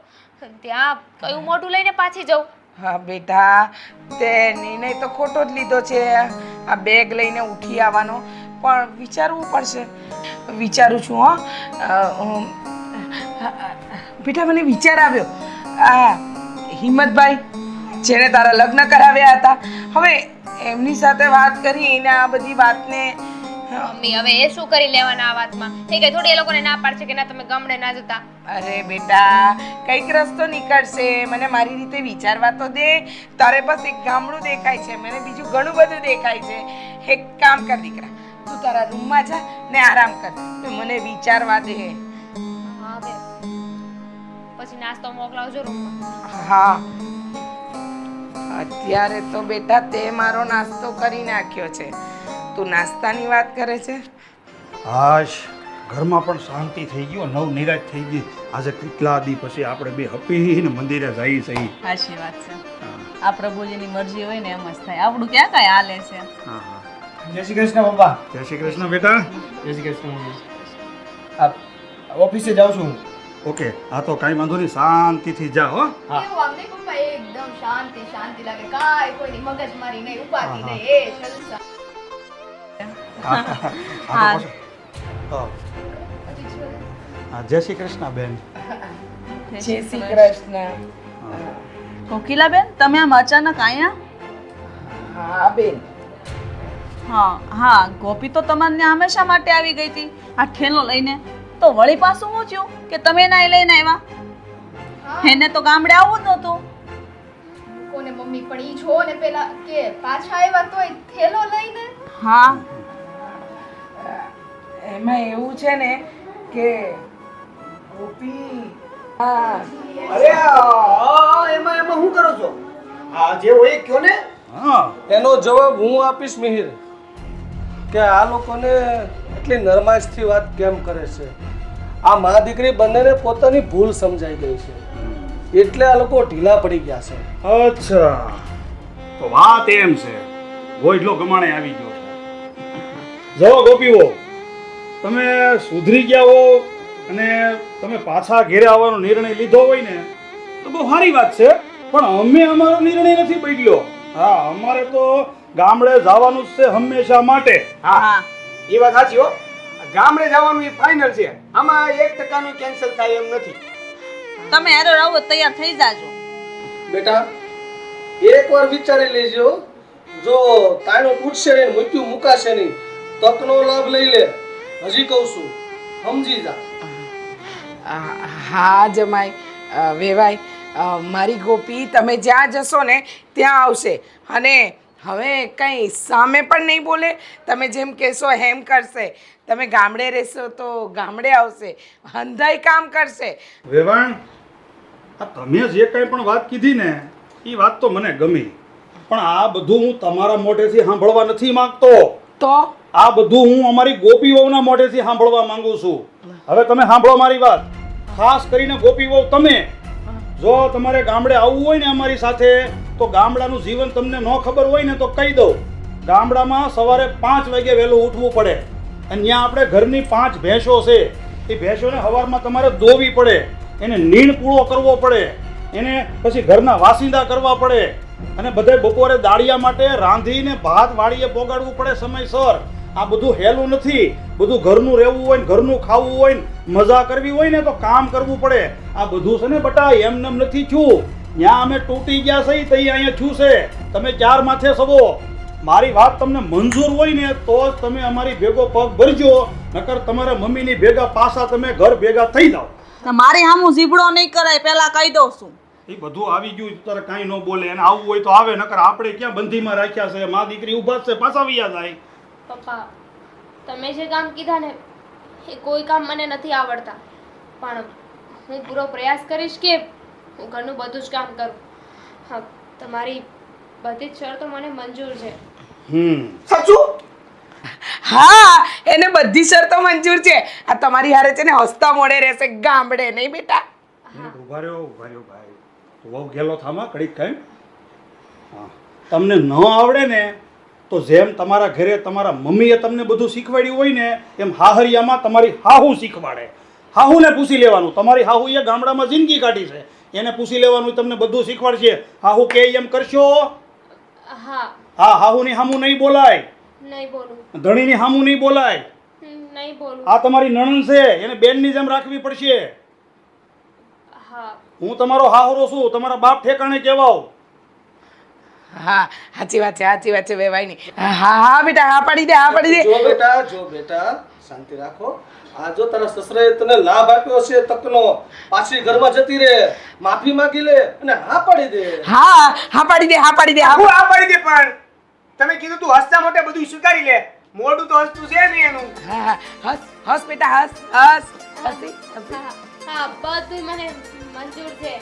ત્યાં કયું મોઢું લઈને પાછી જાઉં? હા બેટા તે નિર્ણય તો ખોટો જ લીધો છે, આ બેગ લઈને ઉઠી આવવાનો. પણ વિચારવું પડશે. વિચારું છું બેટા મને વિચાર આવ્યો. આ હિંમતભાઈ જેને તારા લગ્ન કરાવ્યા હતા, હવે એમની સાથે વાત કરી એને આ બધી વાતને મમ્મી હવે એ શું કરી લેવાના આ વાતમાં એ કઈ થોડી એ લોકોને ના પાડશે કે ના તમે ગામડે ના જતા. અરે બેટા કઈક રસ્તો નીકળશે, મને મારી રીતે વિચારવા તો દે. તારે બસ એક ગામડું દેખાય છે, મને બીજું ઘણું બધું દેખાય છે. એક કામ કર દીકરા, તું તારા રૂમમાં જા ને આરામ કર, ને મને વિચારવા દે. હા હવે પછી નાસ્તો મોકલાવજો રૂમમાં. હા અત્યારે તો બેટા તે મારો નાસ્તો કરી નાખ્યો છે, તું નાસ્તાની વાત કરે છે. હાશ, ઘરમાં પણ શાંતિ થઈ ગયો, નવ નિરાશ થઈ ગઈ. આજે કેટલા દી પછી આપણે બે હપીને મંદિરે જઈ સહી. સાચી વાત છે. આ પ્રભુજીની મરજી હોય ને એમ જ થાય, આપણું ક્યાં કાંઈ હાલે છે. હા હા, જય શ્રી કૃષ્ણ પપ્પા. જય શ્રી કૃષ્ણ બેટા. જય શ્રી કૃષ્ણ મમ્મી. આ ઓફિસે જાઉં છું હું. ઓકે, હા તો કાંઈ વાંધો નહીં, શાંતિથી જા હો. હા. એવું આમ નહીં પપ્પા, એકદમ શાંતિ શાંતિ લાગે, કાંઈ કોઈની મગજમારી નહીં, ઉપાધિ નહીં, એ જલસા. હા તો પાછું. હા. હા, જય શ્રી કૃષ્ણ બેન. જય શ્રી કૃષ્ણ. કોકિલાબેન, તમે આમ અચાનક આયા? હા બેન, હા હા, ગોપી તો તમારને હંમેશા માટે આવી ગઈ હતી આ ઠેલો લઈને. તો વળી પાછું શું થયું કે તમે ના લઈને આવ્યા? એને તો ગામડે આવવું જ નહોતું. કોને મમ્મી પણ ઈ જો ને પેલા કે પાછા આવ્યા તોય થેલો લઈને. હા, એમાં એવું છે ને કે ગોપી, હા અરે એમાં શું કરો છો? હા, જે હોય એ કયો ને. હા, એનો જવાબ હું આપીશ મિહિર કે આ લોકોને એટલી નરમાશથી વાત કેમ કરે છે. આ મા દીકરી બંનેને પોતાની ભૂલ સમજાઈ ગઈ છે એટલે આ લોકો ઢીલા પડી ગયા છે. અચ્છા, તો વાત એમ છે. ગોઈડલો ગમાણે આવી ગયો છે. જવો ગોપીઓ, તમે સુધરી ગયા હો અને તમે પાછા ઘેરે આવવાનો નિર્ણય લીધો હોય ને તો બહુ સારી વાત છે, પણ અમે અમારો નિર્ણય નથી બદલ્યો. હા, અમારે તો ગામડે જવાનું જ છે હંમેશા માટે. હા, એ વાત સાચી હો. ગામડે જવાનું એ ફાઇનલ છે, આમાં 1% કેન્સલ થાય એમ નથી. તમે હારે આવો તૈયાર થઈ જાજો. બેટા એકવાર વિચારી લેજો, જો તાયનો તૂટશે નહીં, મૃત્યુ મુકાશે નહીં, તકનો લાભ લઈ લે. હજી કહું છું, સમજી જા. હા જમાઈ, વેવાઈ, મારી ગોપી તમે જ્યાં જશો ને ત્યાં આવશે, અને હવે કંઈ સામે પણ નહીં બોલે. તમે જેમ કહેશો એમ કરશે. તમે ગામડે રહેશો તો ગામડે આવશે, હંધાઈ કામ કરશે. વેવાણ, આ તમે જે કંઈ પણ વાત કીધી ને એ વાત તો મને ગમી, પણ આ બધું હું તમારા મોઢેથી સાંભળવા નથી માંગતો. તો આ બધું હું અમારી ગોપી વહુના મોઢેથી સાંભળવા માંગુ છું. હવે તમે સાંભળો મારી વાત, ખાસ કરીને ગોપી વહુ તમે. જો તમારે ગામડે આવવું હોય ને અમારી સાથે, તો ગામડાનું જીવન તમને ન ખબર હોય ને તો કહી દઉં. ગામડામાં સવારે 5 વાગે વહેલું ઉઠવું પડે, અને ત્યાં આપણે ઘરની 5 ભેંસો છે. એ ભેંસોને સવારમાં તમારે દોવી પડે, એને નીણ પૂળો કરવો પડે, એને પછી ઘરના વાસિંદા કરવા પડે, અને બધે બપોરે દાળિયા માટે રાંધીને ભાત વાળીએ પોગાડવું પડે સમયસર. આ બધું હેલું નથી. બધું ઘરનું રહેવું હોય ને ઘરનું ખાવું હોય ને મજા કરવી હોય ને તો કામ કરવું પડે. આ બધું છે ને બટા એમનેમ નથી થયું. ત્યાં અમે તૂટી ગયા છે તો અહીંયા છું છે. તમે 4 માથે સવો. મારી વાત તમને મંજૂર હોય ને તો જ તમે અમારી ભેગો પગ ભરજો, નકર તમારા મમ્મીની ભેગા પાછા તમે ઘર ભેગા થઈ જાઓ. મારી હામું ઝીબડો નહીં કરાય, પેલા કહી દઉં છું. એ બધું આવી ગયું તારે કાંઈ ન બોલે, અને આવવું હોય તો આવે, નકર આપણે ક્યાં બંધીમાં રાખ્યા છે. મા દીકરી ઊભા જ છે, પાછા વયા જાય. પપ્પા તમે જે કામ કીધા ને એ કોઈ કામ મને નથી આવડતા, પણ હું પૂરો પ્રયાસ કરીશ કે હું ઘરનું બધું જ કામ કરું. હા, તમારી બધી જ શરતો મને મંજૂર છે. સાચું? હા, એને બધી શરતો મંજૂર છે. આ તમારી હારે છે ને હસતા મોડે રહેશે ગામડે, નહીં બેટા? ઉભા રહ્યો ભાઈ, તો બહુ ગેલો થામા કડીક કાંઈ. હા, તમને ન આવડે ને તો જેમ તમારા ઘરે તમારા મમ્મીએ તમને બધું શીખવાડ્યું હોય ને એમ હાહરિયામાં તમારી હાહુ શીખવાડે. હાહુને પૂછી લેવાનું. તમારી હાહુએ ગામડામાં જિંદગી કાઢી છે, એને પૂછી લેવાનું, તમને બધું શીખવાડશે. હાહુ કે એમ કરશો? હા. હા, હાહુની હામું નહીં બોલાય, નહીં બોલું. ધણીની હામું નહીં બોલાય. નહીં બોલું. આ તમારી નણંદ છે, એને બેનની જેમ રાખવી પડશે. હા. હું તમારો હાહરો છું, તમારા બાપ ઠેકાણે કહેવાવ. હા સાચી વાત છે વેવાઈની. હા હા બેટા હા પાડી દે હા પાડી દે. જો બેટા શાંતિ રાખો. આ જો તારા સસરાએ તને લાભ આપ્યો છે તકનો, પાછી ઘરમાં જતી રહે, માફી માંગી લે અને હા પાડી દે. હા હા પાડી દે હા પાડી દે હા. હું આ પાડી દે, પણ તમે કીધું તું હસતા મોટે બધું સ્વીકારી લે. મોઢું તો હસતું છે નહીં એનું. હા હસ હસ બેટા હસ હસ હસી હસી. હા બધું મને મંજૂર છે.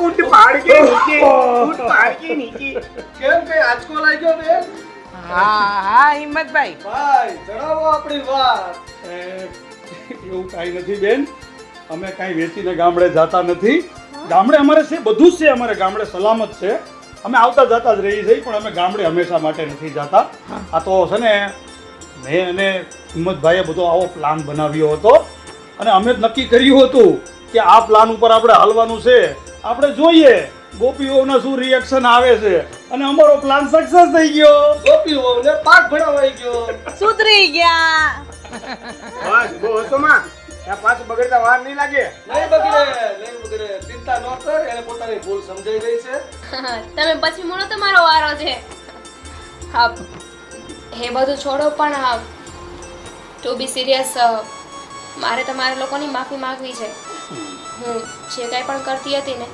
ઊંટ પાડ કે નીચે, ઊંટ પાડ કે નીચે. કેમ કઈ આંચકો લાગ્યો બેન? હા હા હિંમતભાઈ. ભાઈ જણાવો આપણી વાત. એવું કાંઈ નથી બેન, અમે કાંઈ વેચીને ગામડે જતા નથી. ગામડે અમારે છે બધું જ છે, અમારે ગામડે સલામત છે. અમે આવતા જતા જ રહીએ છીએ, પણ અમે ગામડે હંમેશા માટે નથી જતા. આ તો છે ને મેં અને હિંમતભાઈએ બધો આવો પ્લાન બનાવ્યો હતો અને અમે જ નક્કી કર્યું હતું કે આ પ્લાન ઉપર આપણે હાલવાનું છે. આપણે જોઈએ ગોપીઓના શું રિએક્શન આવે છે, અને અમારો પ્લાન સક્સેસ થઈ ગયો. ગોપી વહુને પાઠ ભણાવાઈ ગયો. સુધરી ગયા. બસ બહુ હસો માં. ત્યાં પાછું બગડતા વાર નહીં લાગે. નહીં બગડે. ચિંતા ન કર, એને પોતાની ભૂલ સમજાઈ ગઈ છે. તમે પછી મળો તો મારો વારો છે. હા એ બધું છોડો, પણ ટુ બી સિરિયસ મારે તમારા લોકોની માફી માંગવી છે. હું જે કાંઈ પણ કરતી હતી ને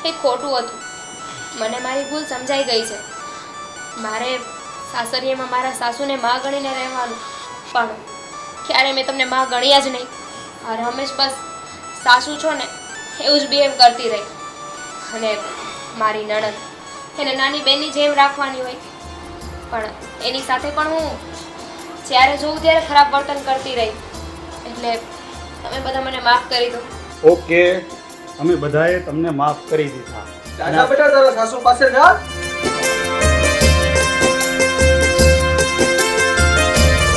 એ ખોટું હતું. મને મારી ભૂલ સમજાઈ ગઈ છે. મારે સાસરીમાં મારા સાસુને માં ગણીને રહેવાનું, પણ ક્યારે મેં તમને માં ગણ્યા જ નહીં. અને હંમેશ બસ સાસુ છો ને એવું જ બિહેવ કરતી રહી. અને મારી નણંદ એને નાની બેનની જેમ રાખવાની હોય, પણ એની સાથે પણ હું જ્યારે જોઉં ત્યારે ખરાબ વર્તન કરતી રહી. એટલે તમે બધા મને માફ કરી દો. ઓકે, અમે બધાએ તમને માફ કરી દીધા. દાદા બેટા તારા સાસુ પાસે જા.